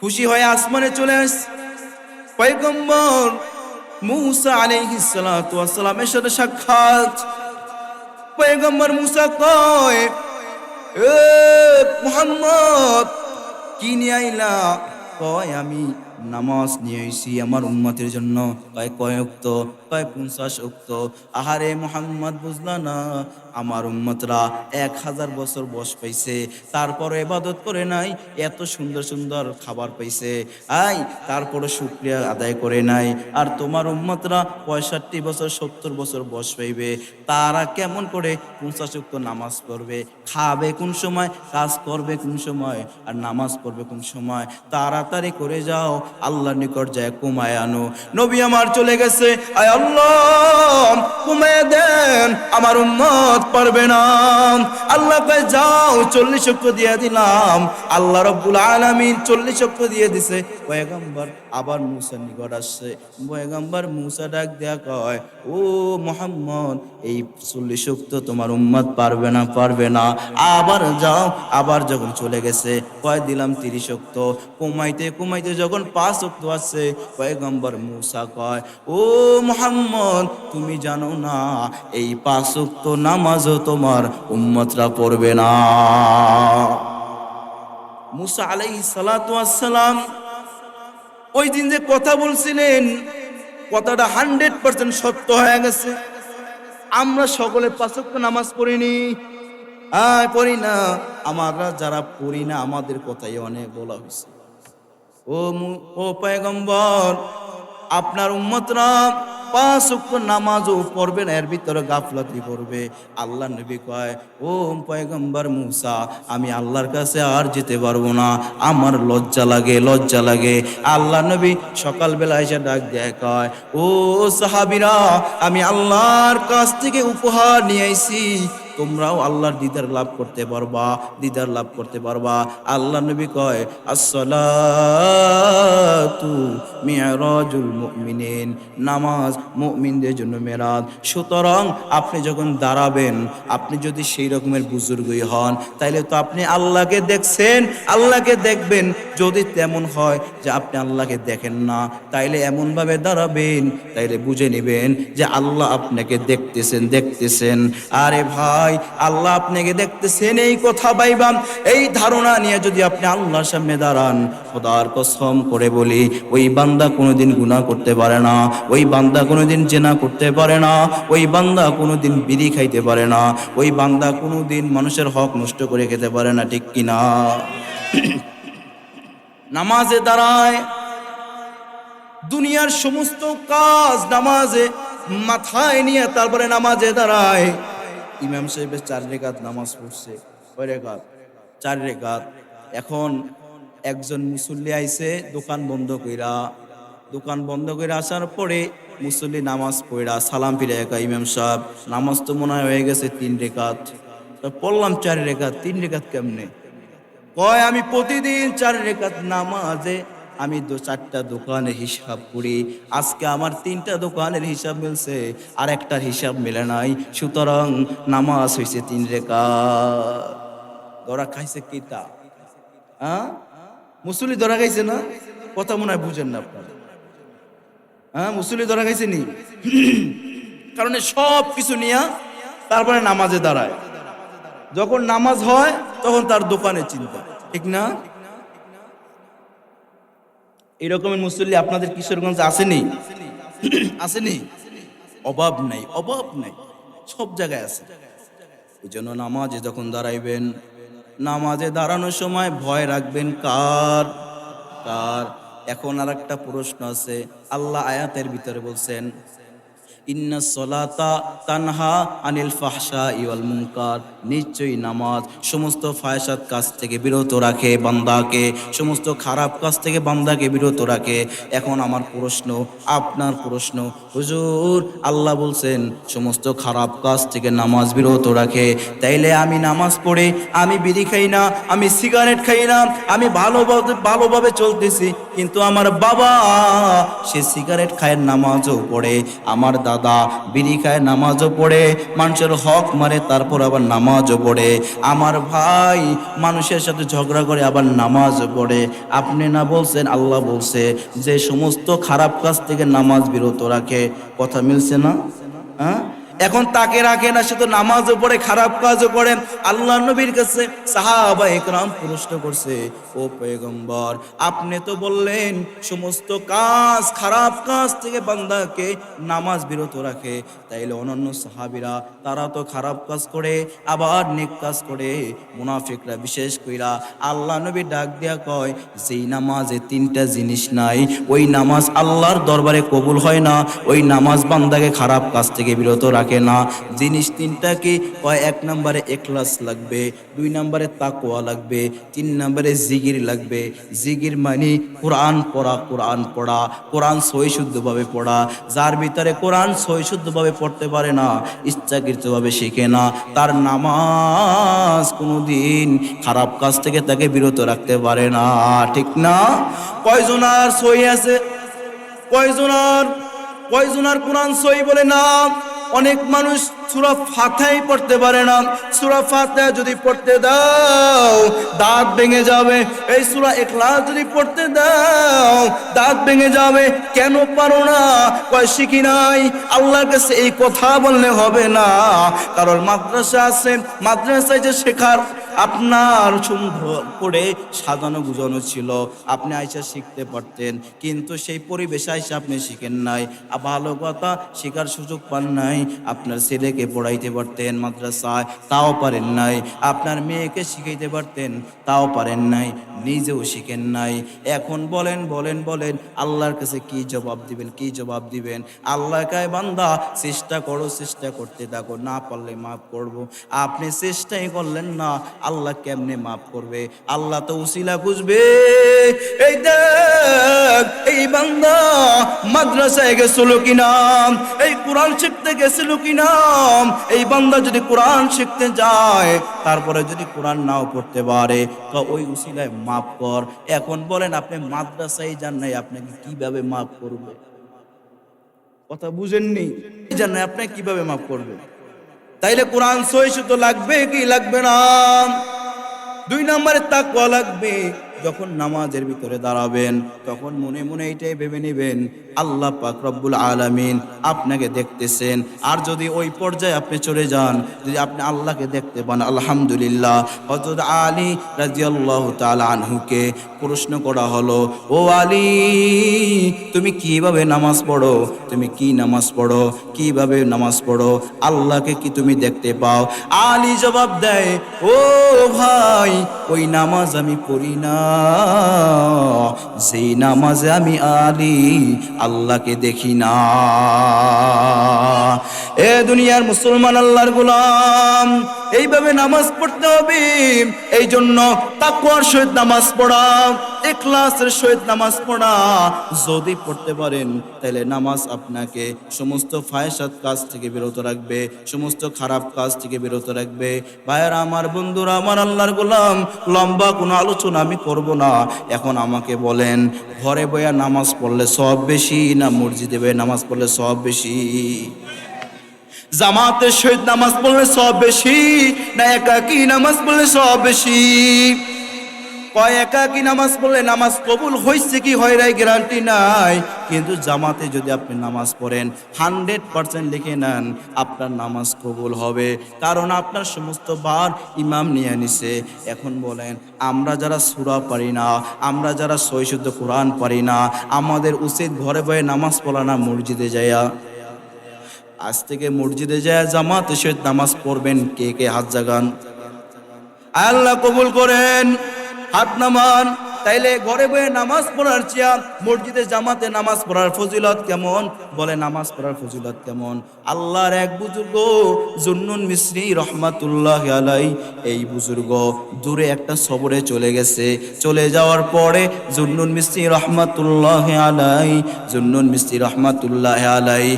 A: খুশি হয়ে আসমানে চলে আসে। পয়গম্বর মূসা আলাইহিস সালাতু ওয়াস সালামের সাথে সাক্ষাৎ। পয়গম্বর মূসা কয়, এ মুহাম্মদ কি নিয়ে আইলা? কয় আমি নামাজ নিয়ে আইছি আমার উম্মতের জন্য। কয় ওয়াক্ত? কয় 50 ওয়াক্ত। আহারে মুহাম্মদ বুঝলা না, আমার উম্মতরা 1000 বছর বয়স পাইছে, তারপর ইবাদত করে নাই, এত সুন্দর সুন্দর খাবার পাইছে, তারপরে শুকরিয়া আদায় করে নাই। আর তোমার উম্মতরা 65 বছর 70 বছর বয়স পাইবে, তারা কেমন করে 50 ওয়াক্ত নামাজ পড়বে? খাবে কোন সময়, কাজ করবে কোন সময়, আর নামাজ পড়বে কোন সময়? তাড়াতাড়ি করে যাও, আল্লাহর নিকট যায় কমায় আনো। নবী আমার চলে গেছে, আয় আল্লাহ কমায় দেন, আমার উম্মত পারবে না। আল্লাহ কয় যাও 40 ওয়াক্ত দিয়ে দিলাম। আল্লাহ রাব্বুল আলামিন 40 ওয়াক্ত দিয়ে দিছে। পয়গম্বর আবার মূসার নিকট আসছে। পয়গম্বর মূসা ডাক দেয়া কয়, ও মুহাম্মদ এই 40 ওয়াক্ত তোমার উম্মত পারবে না। আবার যাও। আবার যখন চলে গেছে, কয় দিলাম 30 ওয়াক্ত। কমাইতে যখন 5 ওয়াক্ত আছে, পয়গম্বর মূসা কয়, ও মুহাম্মদ তুমি জানো না এই 5 ওয়াক্ত নামাজও তোমার উম্মতরা পড়বে না। মূসা আলাইহিস সালাতু ওয়াস সালাম ওই দিন যে কথা বলছিলেন, কথাটা 100% সত্য হয়ে গেছে। আমরা সকলে 5 ওয়াক্ত নামাজ পড়িনি, পড়ি না। আমরা যারা পড়ি না আমাদের কথাই অনেক বলা হয়েছে। ও পয়গম্বর আপনার উম্মতরা 5 ওয়াক্ত নামাজও পড়বে না, এর ভিতরে গাফলাতি করবে। আল্লাহ নবী কয়, ও পয়গম্বর মূসা আমি আল্লাহর কাছে আর যেতে পারবো না, আমার লজ্জা লাগে। আল্লাহ নবী সকালবেলা এসে ডাক দেয়, কয়, ও সাহাবীরা আমি আল্লাহর কাছ থেকে উপহার নিয়ে আইছি, তোমরাও আল্লাহর দিদার লাভ করতে পারবা। আল্লাহ নবী কয়, আসসালাতু মিরাজুল মুমিনিন, নামাজ মুমিনদের জন্য মেরাজ। সুতরাং আপনি যখন দাঁড়াবেন, আপনি যদি সেই রকমের বুজুর্গই হন, তাইলে তো আপনি আল্লাহকে দেখছেন, আল্লাহকে দেখবেন। যদি তেমন হয় যে আপনি আল্লাহকে দেখেন না, তাইলে এমনভাবে দাঁড়াবেন, তাইলে বুঝে নেবেন যে আল্লাহ আপনাকে দেখতেছেন। আরে ভাই, আল্লাহ আপনাকে দেখতেছেন এই কথা ভাইবাম, এই ধারণা নিয়ে যদি আপনি আল্লাহর সামনে দাঁড়ান, খোদার কসম করে বলি ওই বান্দা কোনোদিন গুনাহ করতে পারে না, ওই বান্দা কোনোদিন জেনা করতে পারে না, ওই বান্দা কোনোদিন বিড়ি খাইতে পারে না, ওই বান্দা কোনোদিন মানুষের হক নষ্ট করে খেতে পারে না, ঠিক কিনা? নামাজে দাঁড়ায় দুনিয়ার সমস্ত কাজ নামাজে মাথায় নিয়ে তারপরে নামাজে দাঁড়ায়। ইমাম সাহেবের 4 রাকাত নামাজ পড়ছে, কয় রাকাত? 4 রাকাত। এখন একজন মুসল্লি আইছে দোকান বন্ধ কইরা আসার পরে মুসল্লি নামাজ পড়া সালাম ফিরে একা, ইমাম সাহেব নামাজ তো মনে হয়ে গেছে 3 রাকাত, পড়লাম 4 রাকাত, 3 রাকাত কেমনে? কয় আমি প্রতিদিন 4 রাকাত নামাজে আমি 4টা দোকানের হিসাব করি, আজকে আমার 3টা দোকানের হিসাব মিলছে, আর একটার হিসাব মেলে নাই, সুতরাং নামাজ হয়েছে 3 রাকাত। ধরা খাইছে কিতা? মুসল্লি ধরা খাইছে না? কথা মনে হয় বুঝেন না আপনারা। মুসল্লি ধরা খাইছে নি? কারণ সব কিছু নিয়ে তারপরে নামাজে দাঁড়ায়। যখন নামাজ হয় তখন তার দোকানের চিন্তা, ঠিক না? এরকমের মুসল্লি আপনাদের কিশোরগঞ্জে আসেনি? অভাব নাই, সব জায়গায় আছে। এই জন্য নামাজে যখন দাঁড়াইবেন, নামাজে দাঁড়ানোর সময় ভয় রাখবেন কার? এখন আর একটা প্রশ্ন আছে। আল্লাহ আয়াতের ভিতরে বলছেন, ইন্নাস সালাতা তানহা আনিল ফাহশাই ওয়াল মুনকার, নিশ্চয়ই নামাজ সমস্ত ফাহশাত কাজ থেকে বিরত রাখে বান্দাকে, সমস্ত খারাপ কাজ থেকে বান্দাকে বিরত রাখে। এখন আমার প্রশ্ন, আপনার প্রশ্ন, হুজুর আল্লাহ বলছেন সমস্ত খারাপ কাজ থেকে নামাজ বিরত রাখে, তাইলে আমি নামাজ পড়ে আমি বিড়ি খাই না, আমি সিগারেট খাই না, আমি ভালোভাবে চলতেছি, কিন্তু আমার বাবা সে সিগারেট খায় নামাজও পড়ে, আমার দাদা আলাদা, বিড়ি খায় নামাজও পড়ে, মানুষের হক মারে তারপর আবার নামাজও পড়ে। আমার ভাই মানুষের সাথে ঝগড়া করে আবার নামাজও পড়ে। আপনি না বলছেন, আল্লাহ বলছে যে সমস্ত খারাপ কাজ থেকে নামাজ বিরত রাখে। কথা মিলছে না? হ্যাঁ, এখন তাকে রাখে না, সে তো নামাজও পড়ে খারাপ কাজও করে। আল্লাহ নবীর কাছে সাহাবা একরাম প্রশ্ন করছে, ও পয়গম্বর আপনি তো বললেন সমস্ত কাজ খারাপ কাজ থেকে বান্দাকে নামাজ বিরত রাখে, তাইলে অন্যান্য সাহাবীরা তারা তো খারাপ কাজ করে আবার নেক কাজ করে, মুনাফিকরা বিশেষ কইরা। আল্লাহ নবী ডাক দিয়া কয়, যেই নামাজে তিনটা জিনিস নাই ওই নামাজ আল্লাহর দরবারে কবুল হয় না, ওই নামাজ বান্দাকে খারাপ কাজ থেকে বিরত রাখে না। জিনিস তিনটা কি? কয় এক নম্বরে ইখলাস লাগবে, দুই নম্বরে তাকওয়া লাগবে, তিন নম্বরে জিকির লাগবে। জিকির মানে কোরআন পড়া, কোরআন পড়া, কোরআন সহি শুদ্ধভাবে পড়া। যার ভিতরে কোরআন সহি শুদ্ধভাবে পড়তে পারে না, ইচ্ছাকৃতভাবে শিখে না, তার নামাজ কোনোদিন খারাপ কাজ থেকে তাকে বিরত রাখতে পারে না। ঠিক না? কয়জনার সহি আছে? কয়জনার কোরআন সহি বলে না? অনেক মানুষ সূরা ফাতিহাই পড়তে পারে না। সূরা ফাতিহা যদি পড়তে দাও দাঁত ভেঙে যাবে। এই সূরা ইখলাস যদি পড়তে দাও দাঁত ভেঙে যাবে। কেন পারো না? কয় শিখি নাই। আল্লাহর কাছে এই কথা বললে হবে না, কারণ মাদ্রাসা আছে, মাদ্রাসায় যে শেখার আপনার সুন্দর করে সাজানো গুজানো ছিল, আপনি আইসা শিখতে পারতেন, কিন্তু সেই পরিবেশে আইসা আপনি শিখেন নাই। ভালো কথা, শেখার সুযোগ পান নাই। আপনার ছেলেকে পড়াইতে পারতেন মাদ্রাসায়, তাও পারেন নাই। আপনার মেয়েকে শিখাইতে পারতেন, তাও পারেন নাই। নিজেও শিখেন নাই। এখন বলেন বলেন বলেন আল্লাহর কাছে কি জবাব দিবেন? কি জবাব দিবেন? আল্লাহ কয় বান্দা চেষ্টা করো, চেষ্টা করতে থাকো, না পারলে মাফ করব। আপনি চেষ্টাই করলেন না, আল্লাহ কেমনে মাফ করবে? আল্লাহ তো উসিলা খুঁজবে। এই দেখ, এই বান্দা মাদ্রাসায় গেছিল কিনা, এই কোরআন শিখতে গেছিল কিনা। এই বান্দা যদি কোরআন শিখতে যায়, তারপরে যদি কোরআন নাও পড়তে পারে, তো ওই উসিলায় মাফ কর। এখন বলেন আপনি মাদ্রাসায় যান নাই, আপনাকে কিভাবে মাফ করবে? কথা বুঝেননি? জান না আপনি কিভাবে মাফ করবে? তাইলে কোরআন সহি শুদ্ধ লাগবে কি লাগবে না? দুই নম্বরে তাকওয়া লাগবে। যখন নামাজের ভিতরে দাঁড়াবেন তখন মনে মনে এটাই ভেবে নেবেন আল্লাহ পাক রব্বুল আলামিন আপনাকে দেখতেছেন। আর যদি ওই পর্যায়ে আপনি চলে যান, যদি আপনি আল্লাহকে দেখতে পান, আলহামদুলিল্লাহ। হযরত আলী রাদিয়াল্লাহু তাআলা আনহুকে প্রশ্ন করা হলো, ও আলী তুমি কিভাবে নামাজ পড়ো? তুমি কি নামাজ পড়ো? কিভাবে নামাজ পড়ো? আল্লাহকে কি তুমি দেখতে পাও? আলী জবাব দেয়, ও ভাই ওই নামাজ আমি পড়ি না যেই নামাজে আমি আলী আল্লাহকে দেখি না। এ দুনিয়ার মুসলমান, আল্লাহর গোলাম, এইভাবে নামাজ পড়তে হবে। এই জন্য তাকওয়ার সহিত নামাজ পড়া, ইখলাসের সহিত নামাজ পড়া যদি পড়তে পারেন, তাহলে নামাজ আপনাকে সমস্ত ফায়সাত কাজ থেকে বিরত রাখবে, সমস্ত খারাপ কাজ থেকে বিরত রাখবে। ভাইয়েরা আমার, বন্ধুরা আমার, আল্লাহর গোলাম, লম্বা কোনো আলোচনা আমি করব না। এখন আমাকে বলেন, ঘরে বইয়া নামাজ পড়লে সওয়াব বেশি না মসজিদে বইয়া নামাজ পড়লে সওয়াব বেশি? জামাতের সহিত নামাজ পড়লে সওয়াব বেশি না একাকী নামাজ পড়লে সওয়াব বেশি? কয় একাকী নামাজ পড়লে নামাজ কবুল হয়েছে কি হয় নাই গ্যারান্টি নাই, কিন্তু জামাতে যদি আপনি নামাজ পড়েন 100% লিখে নেন আপনার নামাজ কবুল হবে, কারণ আপনার সমস্ত বার ইমাম নিয়ে নিছে। এখন বলেন, আমরা যারা সূরা পারি না, আমরা যারা সহি শুদ্ধ কোরআন পারি না, আমাদের উচিত ঘরে বসে নামাজ পড়া না মসজিদে যায়া? আজ থেকে মসজিদে যায় জামাতের সহিত নামাজ পড়বেন। কে কে হাত জাগান? আল্লাহ কবুল করেন, হাত নামান। তাইলে ঘরে বসে নামাজ পড়ার চেয়ে মসজিদে জামাতে নামাজ পড়ার ফজিলত কেমন? বলে নামাজ পড়ার ফজিলত কেমন? আল্লাহর এক বুজুর্গ জুন্নুন মিসরি রহমাতুল্লাহি আলাইহি, এই বুজুর্গ দূরে একটা সবরে চলে গেছে। চলে যাওয়ার পরে জুন্নুন মিসরি রহমাতুল্লাহি আলাইহি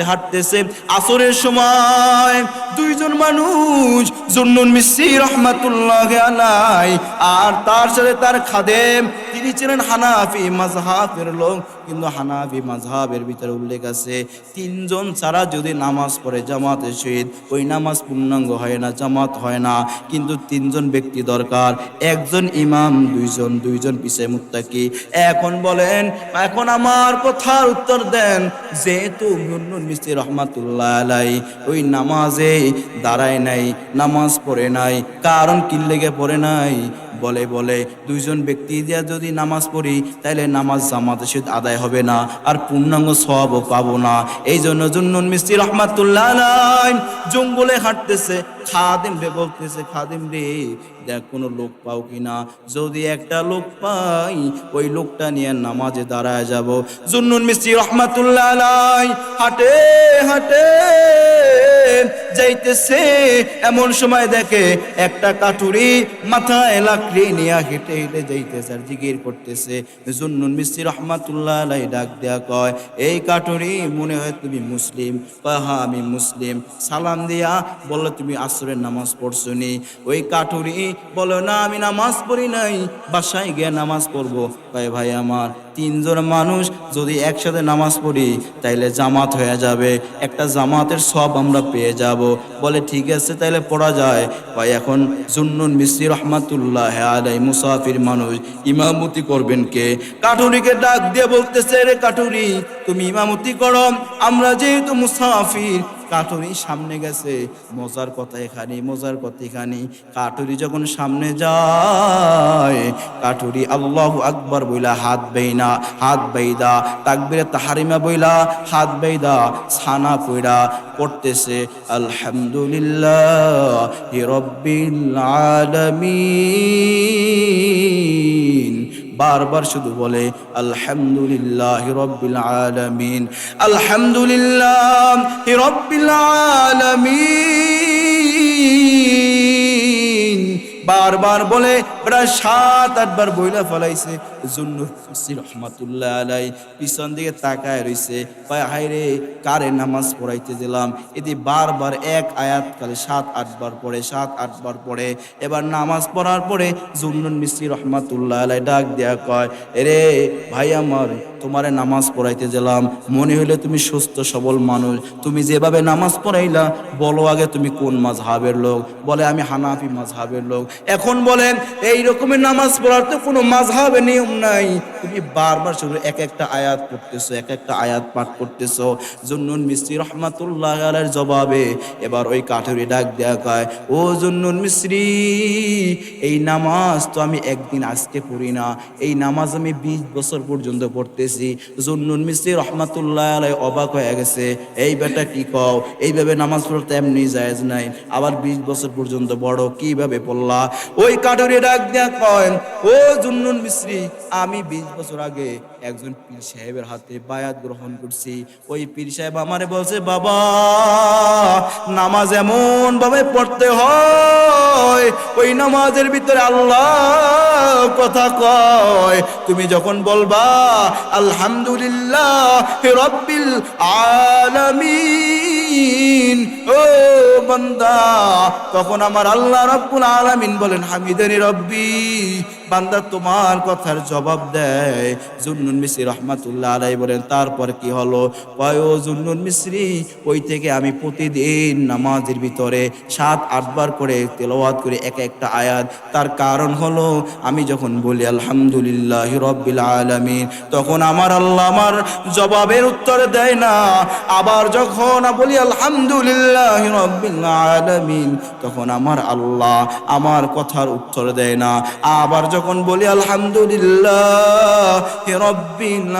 A: হাঁটতেছে। আসরের সময় দুইজন মানুষ, জুন্নুন মিসরি রহমাতুল্লাহি আলাইহি আর তার সাথে তার খাদেম, তিনি ছিলেন হানাফি মাযহাবের লোক। কিন্তু হানাফি মাযহাবের ভিতরে উল্লেখ আছে, তিনজন ছাড়া যদি নামাজ পড়ে জামাতের সহিত, ওই নামাজ পূর্ণাঙ্গ হয় না, জামাত হয় না। কিন্তু তিনজন ব্যক্তি দরকার, একজন ইমাম, দুইজন পিছে মুত্তাকি। এখন বলেন, এখন আমার কথার উত্তর দেন, যেহেতু নুন মিস্তি রহমাতুল্লাহ আলাই ওই নামাজে দাঁড়ায় নাই, নামাজ পড়ে নাই, কারণ কি লেগে পড়ে নাই? বলে দুইজন ব্যক্তি দিয়া যদি নামাজ পড়ি তাহলে নামাজ জামাতের সাথে আদায় হবে না, আর পূর্ণাঙ্গ সওয়াবও পাবো না। এই জন্য জুন্নুন মিস্তি রহমাতুল্লাহ আলাই জঙ্গলে হাঁটতেছে, খাদিম রে বলতেছে, খাদিম রে দেখ কোনো লোক পাও কিনা, যদি একটা লোক পাই ওই লোকটা নিয়ে নামাজে দাঁড়ায় যাব। জুন্নুন মিস্তি রহমাতুল্লাহ আলাই হাঁটে হাঁটে যাইতেছে, এমন সময় দেখে একটা কাঠুরি মাথায় লাকড়ি নিয়ে হেঁটে হেঁটে যাইতেছে আর জিকির করতেছে। জুন্নুন মিস্তি রহমাতুল্লাহ আলাই ডাক দেয়া কয়, এই কাঠুরি মনে হয় তুমি মুসলিম? কয় হ্যাঁ আমি মুসলিম। সালাম দিয়া বললো, তুমি আসরের নামাজ পড়ছো নি? ওই কাঠুরি বলো, না আমি নামাজ পড়ি নাই, বাসায় গিয়ে নামাজ পড়বো। কয় ভাই আমার, তিনজন মানুষ যদি একসাথে নামাজ পড়ি তাইলে জামাত হয়ে যাবে, একটা জামাতের সব আমরা পেয়ে যাব। বলে ঠিক আছে তাইলে পড়া যায়। ভাই এখন জুন্নুন মিস্তি রহমাতুল্লাহ আলাই মুসাফির মানুষ, ইমামতি করবেন কে? কাঠুরিকে ডাক দিয়ে বলতেছে, রে কাঠুরি তুমি ইমামতি করো, আমরা যেহেতু মুসাফির। কাঠুরি সামনে গেছে, মজার কথা এখানে, মজার কথা এখানে। কাঠুরি যখন সামনে যায়, কাঠুরি আল্লাহু আকবার বইলা হাত বেইনা, হাত বেইদা তাকবীরে তাহরিমা বইলা হাত বেইদা ছানা পইড়া পড়তেছে, আলহামদুলিল্লাহি রাব্বিল আলামিন। বারবার শুধু বলে আলহামদুলিল্লাহি রাব্বিল আলামিন, আলহামদুলিল্লাহি রাব্বিল আলামিন। বারবার বলে প্রায় 7-8 বার বইলা ফলাইছে। জুন্নুন মিস্তি রহমাতুল্লাহ আলাই পিছন দিকে তাকায় রইছে, কয় হায় রে, কারে নামাজ পড়াইতে দিলাম। এতে বারবার এক আয়াত কালে 7-8 বার পড়ে, 7-8 বার পড়ে। এবার নামাজ পড়ার পরে জুন্নুন মিস্তি রহমাতুল্লাহ আলাই ডাক দেয়া কয়, রে ভাই আমার, তোমারে নামাজ পড়াইতে গেলাম, মনে হইলে তুমি সুস্থ সবল মানুষ, তুমি যেভাবে নামাজ পড়াইলা, বলো আগে তুমি কোন মাযহাবের লোক? বলে আমি হানাফি মাযহাবের লোক। এখন বলেন, এই রকমের নামাজ পড়ার তো কোনো মাযহাবে নিয়ম নাই, তুমি বারবার শুধু এক একটা আয়াত পড়তেছো, এক একটা আয়াত পাঠ করতেছো। জুন্নুন মিস্তি রহমাতুল্লাহ আলাইহির জবাবে এবার ওই কাঠুরি ডাক দেয়া কয়, ও জুন্নুন মিস্রি, এই নামাজ তো আমি একদিন আজকে পড়ি না, এই নামাজ আমি 20 বছর পর্যন্ত পড়তেছি। জুন্নুন মিস্তি রহমাতুল্লাহ আলাইহি অবাক হয়ে গেছে, এই বেটা কি কও, এইভাবে নামাজ পড়তে এমনি জায়েজ নাই, আবার 20 বছর পর্যন্ত বড় কিভাবে পড়লা? ওই কাঠুরি ডাক দেয়া কয়, ও জুন্নুন মিস্রি, আমি 20 বছর আগে একজন পীর সাহেবের হাতে বায়াত গ্রহণ করছি। ওই পীর সাহেব আমারে বলছে, বাবা নামাজ এমন ভাবে পড়তে হয়, ওই নামাজের ভিতরে আল্লাহ কথা কয়। তুমি যখন বলবা আলহামদুলিল্লাহি রাব্বিল আলামিন, ও বান্দা, তখন আমার আল্লাহ রাব্বুল আলামিন বলেন, হামিদানি রব্বি, বান্দা তোমার কথার জবাব দেয়। জুন্নুন মিস্রি রহমাতুল্লাহ আলাইহি বলেন, তারপর কি হলো? কয়, ও জুন্নুন মিস্রি, ওই থেকে আমি প্রতিদিন নামাজের ভিতরে 7-8 বার করে তেলাওয়াত করে এক একটা আয়াত। তার কারণ হলো, আমি যখন বলি আলহামদুলিল্লাহি রাব্বিল আলামিন, তখন আমার আল্লাহ আমার জবাবের উত্তর দেয় না। আবার যখন বলি আলহামদুলিল্লাহি রাব্বিল আলামিন, তখন আমার আল্লাহ আমার কথার উত্তর দেয় না। আবার যখন বলি আলহামদুলিল্লাহি রাব্বিল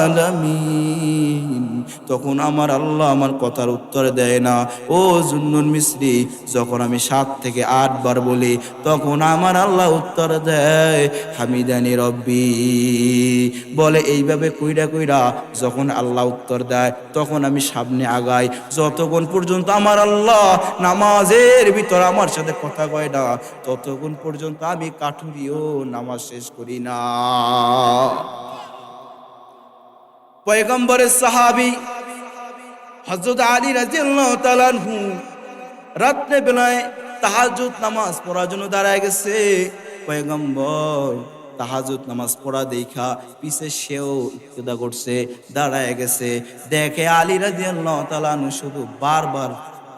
A: আলামিন, তখন আমার আল্লাহ আমার কথার উত্তর দেয় না। ও জুন্নুন মিস্রি, যখন আমি 7 থেকে 8 বার বলি, তখন আমার আল্লাহ উত্তর দেয়, হামিদানি রব্বি। বলে এইভাবে কইরা কইরা যখন আল্লাহ উত্তর দেয়, তখন আমি সামনে আগাই, যতক্ষণ পর্যন্ত আমার আল্লাহ নামাজের ভিতর আমার সাথে কথা কয় না, ততক্ষণ পর্যন্ত আমি কাঠুরিও নামাজ শেষ করি না। পয়গম্বরের সাহাবী হযরত আলী রাদিয়াল্লাহু তাআলা আনহু রাত্রে বেলায় তাহাজ্জুদ নামাজ পড়ার জন্য দাঁড়ায় গেছে। পয়গম্বর তাহাজ্জুদ নামাজ পড়া দেখা পিছে সেও ইক্তেদা করছে, দাঁড়ায় গেছে। দেখে আলী রাদিয়াল্লাহু তাআলা আনহু শুধু বারবার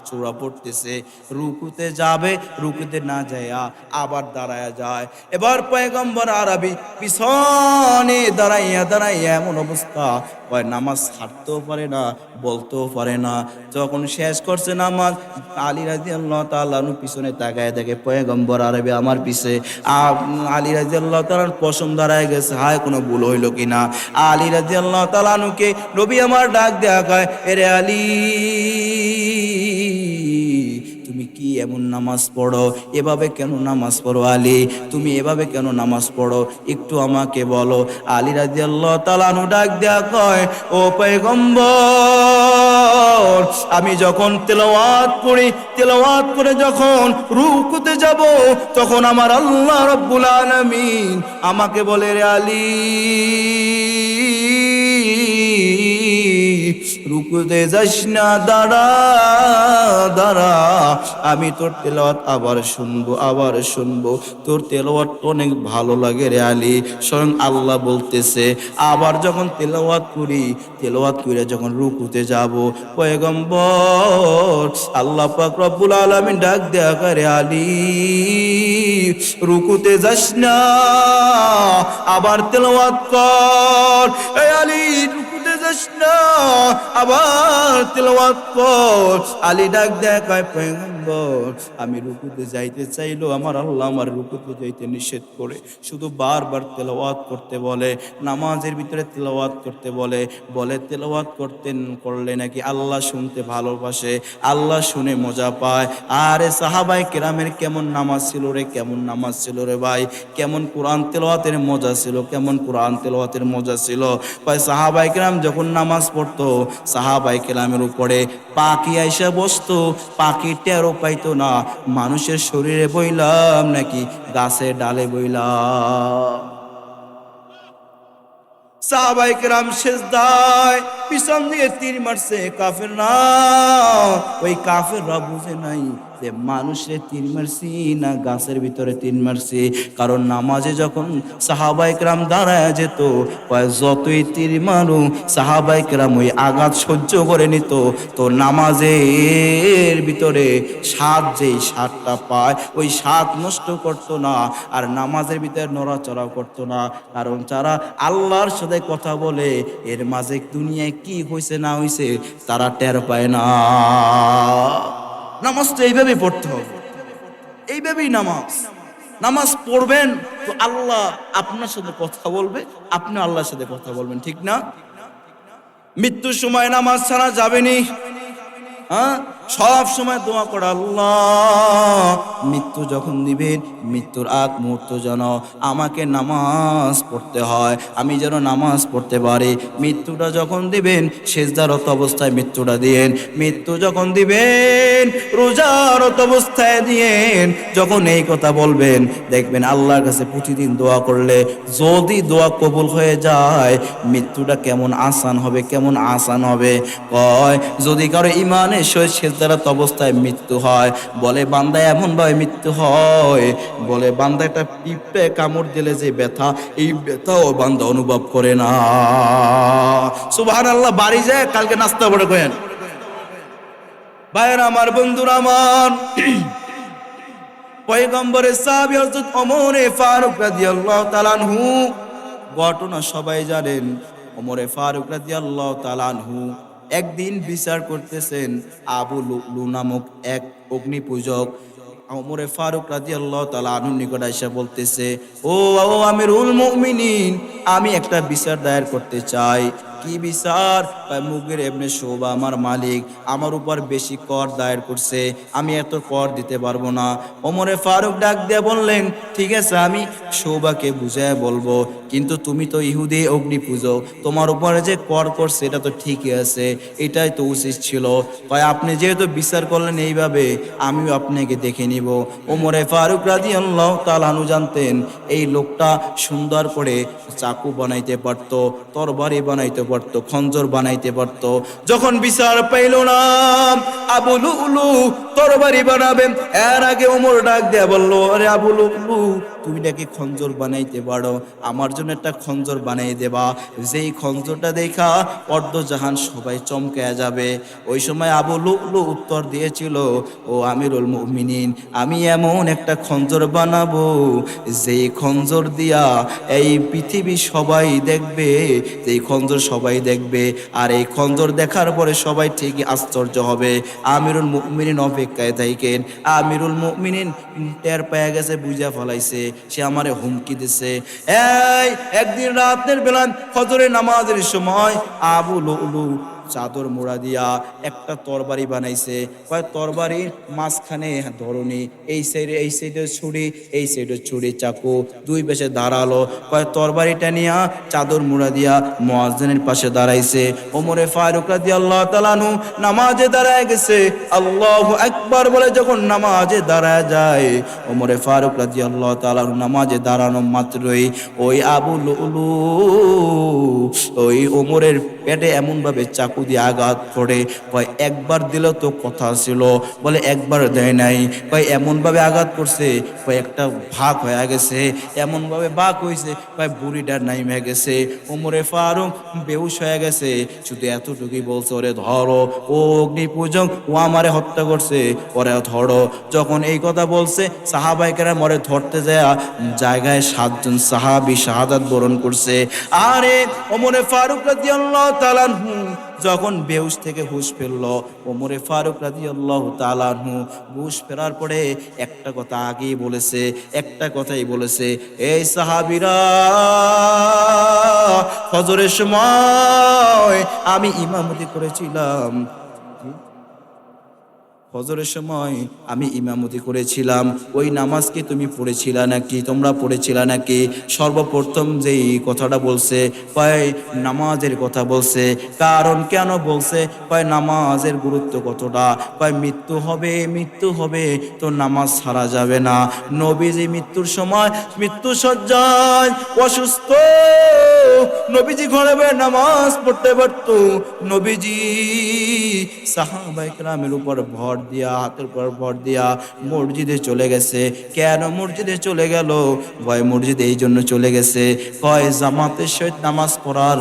A: চূড়া পড়তেছে, রুকুতে যাবে, রুকুতে না যায়া আবার দাঁড়ায়া যায়। এবার পয়গম্বর আরবি পিছনে দাঁড়াইয়া দাঁড়াইয়া এমন অবস্থা, হয় নামাজ ছাড়তেও পারে না, বলতেও পারে না। যখন শেষ করছে নামাজ, আলী রাদিয়াল্লাহু তাআলা আনহু পিছনে তাকায় দেখে পয়গম্বর আরবি আমার পিছে। আলী রাদিয়াল্লাহু তাআলা পশম দাঁড়ায় গেছে, হায় কোনো ভুল হইল কিনা। আলী রাদিয়াল্লাহু তাআলা আনহুকে নবী আমার ডাক দেয়া কয়, এরে আলী, তুমি কি এমন নামাজ পড়ো? এভাবে কেন নামাজ পড়ো আলী? তুমি এভাবে কেন নামাজ পড়ো? একটু আমাকে বলো। আলী রাদিয়াল্লাহু তাআলা আনহু ডাক দেয়া কয়, ও পয়গম্বর, আমি যখন তেলাওয়াত করি, তেলাওয়াত করে যখন রুকুতে যাব, তখন আমার আল্লাহ রাব্বুল আলামিন আমাকে বলে, রে আলী, রুকুতে যাস না, দাঁড়া দাঁড়া, আমি তোর তেলাওয়াত আবার শুনবো, আবার শুনবো। তোর তেলাওয়াত অনেক ভালো লাগে রে আলী। স্বয়ং আল্লাহ বলতেছে, আবার যখন তেলাওয়াত করি, তেলাওয়াত করে যখন রুকুতে যাব, পয়গম্বর আল্লাহ পাক রব্বুল আলামিন ডাক দেয়া করে, আলী, রুকুতে যাস না, আবার তেলাওয়াত কর। এই আলী, রুকুতে যাস না, আবার তেলাওয়াত কর। আলী ডাক দেয়া কয়, পয়গম্বর, আমি রুকুতে যাইতে চাইলো আমার আল্লাহ আমার রুকুতে যাইতে নিষেধ করে, শুধু বারবার তেলাওয়াত করতে বলে, নামাজের ভিতরে তেলাওয়াত করতে বলে। বলে তেলাওয়াত করলে নাকি আল্লাহ শুনতে ভালোবাসে, আল্লাহ শুনে মজা পায়। আরে সাহাবায়ে কেরামের কেমন নামাজ ছিল রে, কেমন নামাজ ছিল রে ভাই, কেমন কোরআন তেলাওয়াতের মজা ছিল, কেমন কোরআন তেলাওয়াতের মজা ছিল। ভাই সাহাবায়ে কেরাম যখন নামাজ পড়তো, সাহাবায়ে কেরামের উপরে পাখি আইসা বসতো, পাখি টেরও পাইতো না মানুষের শরীরে বইলাম নাকি গাছের ডালে বইলাম। সাহাবায়ে কেরাম সিজদায় পিছন দিয়ে তীর মারছে কাফেররা, ওই কাফেররা বুঝে নাই যে মানুষের তীর মারছি না গাছের ভিতরে তীর মারছি। কারণ নামাজে যখন সাহাবায়ে কেরাম দাঁড়ায় যেত, যতই তীর মারু সাহাবায়ে কেরাম ওই আঘাত সহ্য করে নিত। তো নামাজের ভিতরে স্বাদ, যেই স্বাদটা পায় ওই স্বাদ নষ্ট করতো না, আর নামাজের ভিতরে নড়াচড়া করতো না। কারণ যারা আল্লাহর সাথে কথা বলে, এর মাঝে দুনিয়ায় কি হয়েছে না হয়েছে তারা টের পায় না। নামাজ তো এইভাবেই পড়তে হবে, এইভাবেই নামাজ পড়বেন তো আল্লাহ আপনার সাথে কথা বলবে, আপনি আল্লাহর সাথে কথা বলবেন, ঠিক না? মৃত্যুর সময় নামাজ ছাড়া যাবেনি। হ্যাঁ, সব সময় দোয়া করে, আল্লাহ মৃত্যু যখন দিবেন, মৃত্যুর আগ মুহূর্ত যেন আমাকে নামাজ পড়তে হয়, আমি যেন নামাজ পড়তে পারি। মৃত্যুটা যখন দিবেন সেজদারত অবস্থায় মৃত্যুটা দিয়েন, মৃত্যু যখন দিবেন রোজারত অবস্থায় দিয়েন। যখন এই কথা বলবেন দেখবেন আল্লাহর কাছে প্রতিদিন দোয়া করলে যদি দোয়া কবুল হয়ে যায়, মৃত্যুটা কেমন আসান হবে, কেমন আসান হবে। কয় যদি কারো ইমানে সেজদারত অবস্থায় মৃত্যু হয়, বলে বান্দা এমন ভাবে মৃত্যু হয়, বলে বান্দা একটা পিঁপড়ে কামড় দিলে যে ব্যথা, এই ব্যথাও বান্দা অনুভব করে না। সুবহানাল্লাহ। বাড়ি যায় কালকে নাস্তা পড়ে কয়েন ভাইয়ের আমার, বন্ধুরা আমার, পয়গম্বরের সাহাবী হযরত ওমর ফারুক রাদিয়াল্লাহু তাআলা আনহু ঘটনা সবাই জানেন। ওমর ফারুক রাদিয়াল্লাহু তাআলা আনহু একদিন বিচার করতেছেন, আবু লুলু নামক এক অগ্নি পূজক ওমর ফারুক রাদিয়াল্লাহু তাআলা আনহুর নিকট এসে বলতেছে, ও আমিরুল মুমিনিন, আমি একটা বিচার দায়ের করতে চাই। কি বিচার? মুগির ইবনে শুবা আমার মালিক আমার উপর বেশি কর দায়ের করছে, আমি এত কর দিতে পারবো না। ওমর ফারুক ডাক দিয়ে বললেন, ঠিক আছে, আমি শুবাকে বুঝায় বলবো, কিন্তু তুমি তো ইহুদি অগ্নি পূজো, তোমার উপরে যে কর করছে এটা তো ঠিকই আছে, এটাই তো উচিত ছিল। তাই আপনি যেহেতু বিচার করলেন এইভাবে, আমিও আপনাকে দেখে নিব। ওমর ফারুক রাদিয়াল্লাহু তাআলা আনহু জানতেন এই লোকটা সুন্দর করে চাকু বানাইতে পারতো, তরবারি বানাইতে পারতো, খঞ্জর বানাইতে পারতো। যখন বিচার পাইল না আবু লুলু তরবারি বানাবেন, এর আগে ওমর ডাক দেয়া বলল, আরে আবু লুলু, তুই নাকি খঞ্জর বানাইতে পারো, আমার জন্য একটা খঞ্জর বানাই দেবা, যেই খঞ্জরটা দেখা অর্ধজাহান সবাই চমকে যাবে। ওই সময় আবু লুলু উত্তর দিয়েছিল, ও আমিরুল মুমিনিন, আমি এমন একটা খঞ্জর বানাবো যেই খঞ্জর দিয়া এই পৃথিবী সবাই দেখবে, যেই খঞ্জর সবাই দেখবে, আর এই খঞ্জর দেখার পরে সবাই ঠিকই আশ্চর্য হবে। আমিরুল মুমিনিন অপেক্ষায় থাকেন। আমিরুল মুমিনিন টের পেয়ে গেছে, বুঝা ফলাইছে, সে আমারে হুমকি দিছে। এই একদিন রাতের বেলা ফজরের নামাজের সময় আবু লুলু চাদর মোড়া দিয়া একটা তরবারি বানাইছে। কয় তরবারি মাঝখানে ধরনি, এই সাইডে ছুরি, এই সাইডে ছুরি, চাকু, দুই পাশে দাঁড়ালো। কয় তরবারিটা নিয়া চাদর মোড়া দিয়া মুয়াজ্জিনের পাশে দাঁড়াইছে। ওমরে ফারুক রাদিয়াল্লাহু তাআলা আনহু নামাজে দাঁড়ায় গেছে। আল্লাহু আকবার বলে যখন নামাজে দাঁড়ায় যায়, ওমরে ফারুক রাদিয়াল্লাহু তাআলা আনহু নামাজে দাঁড়ানো মাত্রই ওই আবু লুলু ওই ওমরের পেটে এমন ভাবে চাকু দিয়ে আঘাত করে। কয় একবার দিল তো কথা ছিল, বলে একবার দেয় নাই। কয় এমন ভাবে আঘাত করছে, কয় একটা ভাগ হয়ে গেছে, এমন ভাবে ভাগ হয়েছে, কয় বুড়িটা নাইমে গেছে। ওমরে ফারুক বেহুশ হয়ে গেছে, শুধু এতটুকুই বলছে, ওরে ধরো, ও অগ্নি পূজক, ও আমারে হত্যা করছে, ওরে ধরো। যখন এই কথা বলছে, সাহাবাইকেরা মরে ধরতে যায় জায়গায় 7 জন সাহাবী শাহাদাত বরণ করছে। আরে ওমরে ফারুক রাদিয়াল্লাহু তাআলা আনহু যখন বেহুশ থেকে হুশ ফেলল, ওমরে ফারুক রাদিয়াল্লাহু তাআলা আনহু হুশ ফেরার পরে একটা কথা আগেই বলেছে, একটা কথাই বলেছে, এই সাহাবীরা, ফজরের সময় আমি ইমামতি করেছিলাম, ফজরের সময় আমি ইমামতি করেছিলাম, ওই নামাজ কি তুমি পড়েছিলা নাকি, তোমরা পড়েছিলা নাকি? সর্বপ্রথম যেই কথাটা বলছে, কয় নামাজের কথা বলছে। কারণ কেন বলছে? কয় নামাজের গুরুত্ব কতটা। কয় মৃত্যু হবে, মৃত্যু হবে, তো নামাজ ছাড়া যাবে না। নবীজি মৃত্যুর সময় মৃত্যু সজ্জায় অসুস্থ, নবীজি ঘরে বসে নামাজ পড়তে পারতো। নবীজি সাহাবায়ে কেরামের উপর ভর দিয়া, হাতের উপর ভর দিয়া মসজিদে চলে গেছে। কেন মসজিদে চলে গেল? ভয় মসজিদে এই জন্য চলে গেছে, কয় জামাতের সহিত নামাজ পড়ার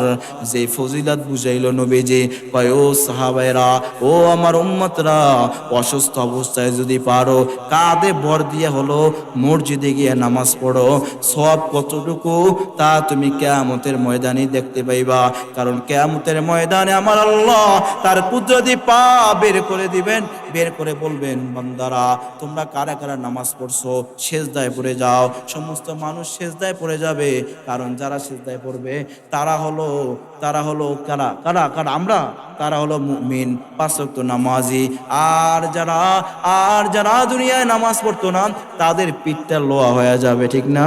A: যে ফজিলত বুঝাইলো নবীজি। কয় ও সাহাবায়েরা, ও আমার উম্মতরা, অসুস্থ অবস্থায় যদি পারো কাঁধে ভর দিয়ে হলো মসজিদে গিয়ে নামাজ পড়ো, সব কতটুকু তা তুমি কিয়ামতের ময়দানে দেখতে পাইবা। কারণ কিয়ামতের ময়দানে আমার আল্লাহ তার কুদরতি পা বের করে দিবেন, বের করে বলবেন, বান্দারা তোমরা কারা কারা নামাজ পড়ছো সেজদায় পড়ে যাও। সমস্ত মানুষ সেজদায় পড়ে যাবে, কারণ যারা সেজদায় পড়বে তারা হলো কারা কারা কারা আমরা, তারা হলো মুমিন, 5 ওয়াক্ত নামাজি। আর যারা দুনিয়ায় নামাজ পড়তো না তাদের পিঠটা লোয়া হয়ে যাবে, ঠিক না?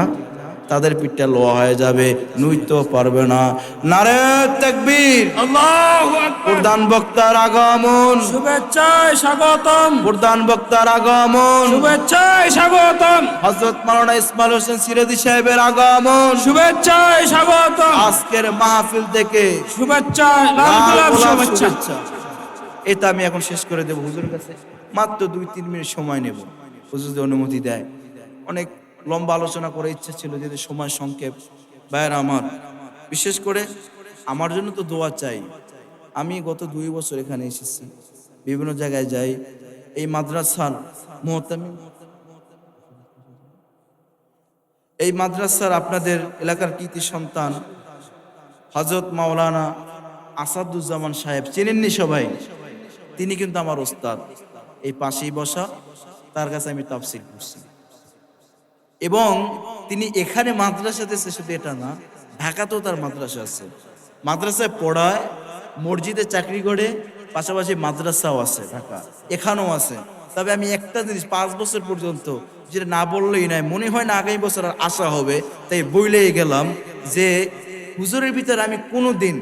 A: তাদের পিঠটা লোয়া হয়ে যাবে, নুইতে পারবে না। নারে তাকবীর,
B: আল্লাহু আকবার।
A: প্রধান বক্তার আগমন,
B: শুভেচ্ছায় স্বাগতম,
A: প্রধান বক্তার আগমন,
B: শুভেচ্ছায় স্বাগতম,
A: হযরত মাওলানা ইসমাইল হোসেন সিরাজি সাহেবের আগমন।
B: শুভেচ্ছায় স্বাগতম,
A: আজকের মাহফিল থেকে
B: শুভেচ্ছায় লাল
A: লাল
B: গোলাপ
A: গোলাপ
B: শুভেচ্ছা।
A: শুভেচ্ছা। এটা আমি এখন শেষ করে দেব হুজুরের কাছে, মাত্র 2-3 মিনিট সময় নেব, হুজুর যদি অনুমতি দেয়। অনেক লম্বা আলোচনা করার ইচ্ছা ছিল, যদি সময় সংক্ষেপ। ভাইয়েরা আমার, বিশেষ করে আমার জন্য তো দোয়া চাই। আমি গত 2 বছর এখানে এসেছি, বিভিন্ন জায়গায় যাই। এই মাদ্রাসার মুহতামিম, এই মাদ্রাসার আপনাদের এলাকার কৃতি সন্তান হযরত মাওলানা আসাদুজ্জামান সাহেব, চেনেননি সবাই? তিনি কিন্তু আমার ওস্তাদ, এই পাশেই বসা, তার কাছে আমি তাফসীর করছি। এবং তিনি এখানে মাদ্রাসাতে এসে, শুধু এটা না, ঢাকাতেও তার মাদ্রাসা আছে, মাদ্রাসায় পড়ায়, মসজিদে চাকরি করে, পাশাপাশি মাদ্রাসাও আছে ঢাকা, এখানেও আছে। তবে আমি একটা জিনিস 5 বছর পর্যন্ত যেটা না বললেই নাই, মনে হয় না আগামী বছর আর আশা হবে, তাই বইলেই গেলাম যে হুজুরের ভিতরে আমি কোনোদিন,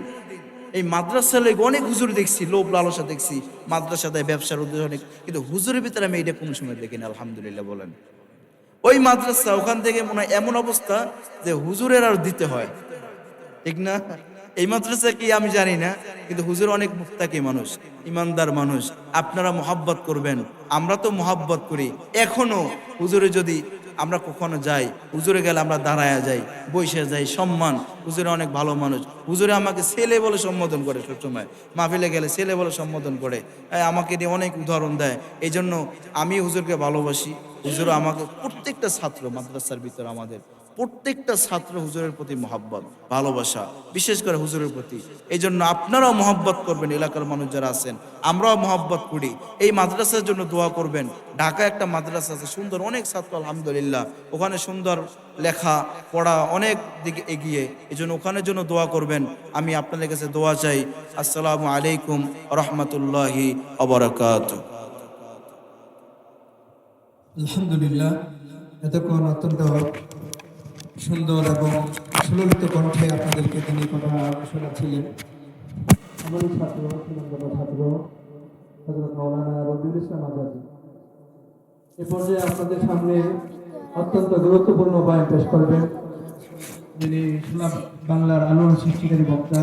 A: এই মাদ্রাসা লোক অনেক হুজুর দেখছি, লোভ লালসা দেখছি, মাদ্রাসা দেয়, ব্যবসার উদ্দেশ্য অনেক, কিন্তু হুজুরের ভিতরে আমি এটা কোনো সময় দেখিনি, আলহামদুলিল্লাহ বলেন। ওই মাদ্রাসা, ওখান থেকে মনে হয় এমন অবস্থা যে হুজুরের আর দিতে হয়, ঠিক না? এই মাদ্রাসা কি আমি জানি না, কিন্তু হুজুর অনেক মুত্তাকি মানুষ, ইমানদার মানুষ। আপনারা মোহাব্বত করবেন, আমরা তো মোহাব্বত করি। এখনো হুজুরে যদি আমরা কখনো যাই, হুজুরে গেলে আমরা দাঁড়ায়া যাই, বসে যাই, সম্মান। হুজুরে অনেক ভালো মানুষ, হুজুরে আমাকে ছেলে বলে সম্বোধন করে সবসময়, মাহফিলে গেলে ছেলে বলে সম্বোধন করে, আমাকে নিয়ে অনেক উদাহরণ দেয়। এই জন্য আমি হুজুরকে ভালোবাসি। হুজুর আমাকে, প্রত্যেকটা ছাত্র মাদ্রাসার ভিতরে আমাদের প্রত্যেকটা ছাত্র হুজুরের প্রতি মহব্বত, ভালোবাসা, বিশেষ করে হুজুরের প্রতি। এই জন্য আপনারাও মহব্বত করবেন, এলাকার মানুষ যারা আছেন আমরাও মহব্বত করি। এই মাদ্রাসার জন্য দোয়া করবেন। ঢাকা একটা মাদ্রাসা আছে সুন্দর, অনেক ছাত্র আলহামদুলিল্লাহ, ওখানে সুন্দর লেখা পড়া, অনেক দিকে এগিয়ে। এই জন্য ওখানের জন্য দোয়া করবেন। আমি আপনাদের কাছে দোয়া চাই। আসসালামু আলাইকুম রহমতুল্লাহি ওয়া
C: আলহামদুলিল্লাহ, এতক্ষণ অত্যন্ত সুন্দর এবং সুললিত কণ্ঠে আপনাদেরকে তিনি কথা শোনাচ্ছিলেন। আমাদের ছাত্র সুনন্দন ছাত্র হযরত মাওলানা রবিউল ইসলাম আজাদী এ পর্যায়ে আপনাদের সামনে অত্যন্ত গুরুত্বপূর্ণ বয়ান পেশ করবেন, যিনি ইসলাম বাংলার আলোড়ন সৃষ্টিকারী বক্তা।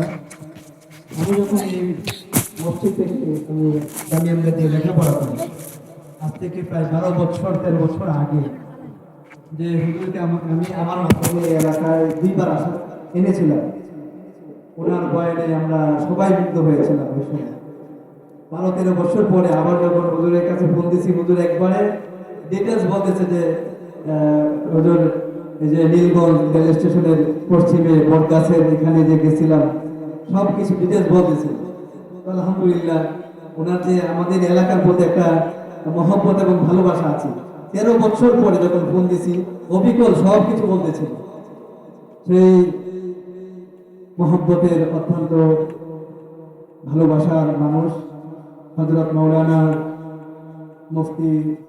C: আমি যখন এই মসজিদ থেকে জামিয়া দিয়ে লেখাপড়া করি, আজ থেকে প্রায় 13 বছর আগে, যে হুজুরকে আমি আমার মাধ্যমে এই এলাকায় 2বার এনেছিলাম। ওনার বয়ানে আমরা সবাই মুগ্ধ হয়েছিলাম ওই সময়। 13 বছর পরে আবার যখন হুজুরের কাছে ফোন দিয়েছি, হুজুর একবারে ডিটেলস বলতেছে যে হুজুর এই যে নীলগঞ্জ রেল স্টেশনের পশ্চিমে বটগাছের এখানে যে গেছিলাম, সব কিছু ডিটেলস বলতেছে। তো আলহামদুলিল্লাহ, ওনার যে আমাদের এলাকার প্রতি একটা মহব্বত এবং ভালোবাসা আছে। 13 বছর পরে যখন ফোন দিছি, অবিকল সব কিছু বলতেছিল। সেই মহব্বতের অত্যন্ত ভালোবাসার মানুষ হযরত মাওলানা মুফতি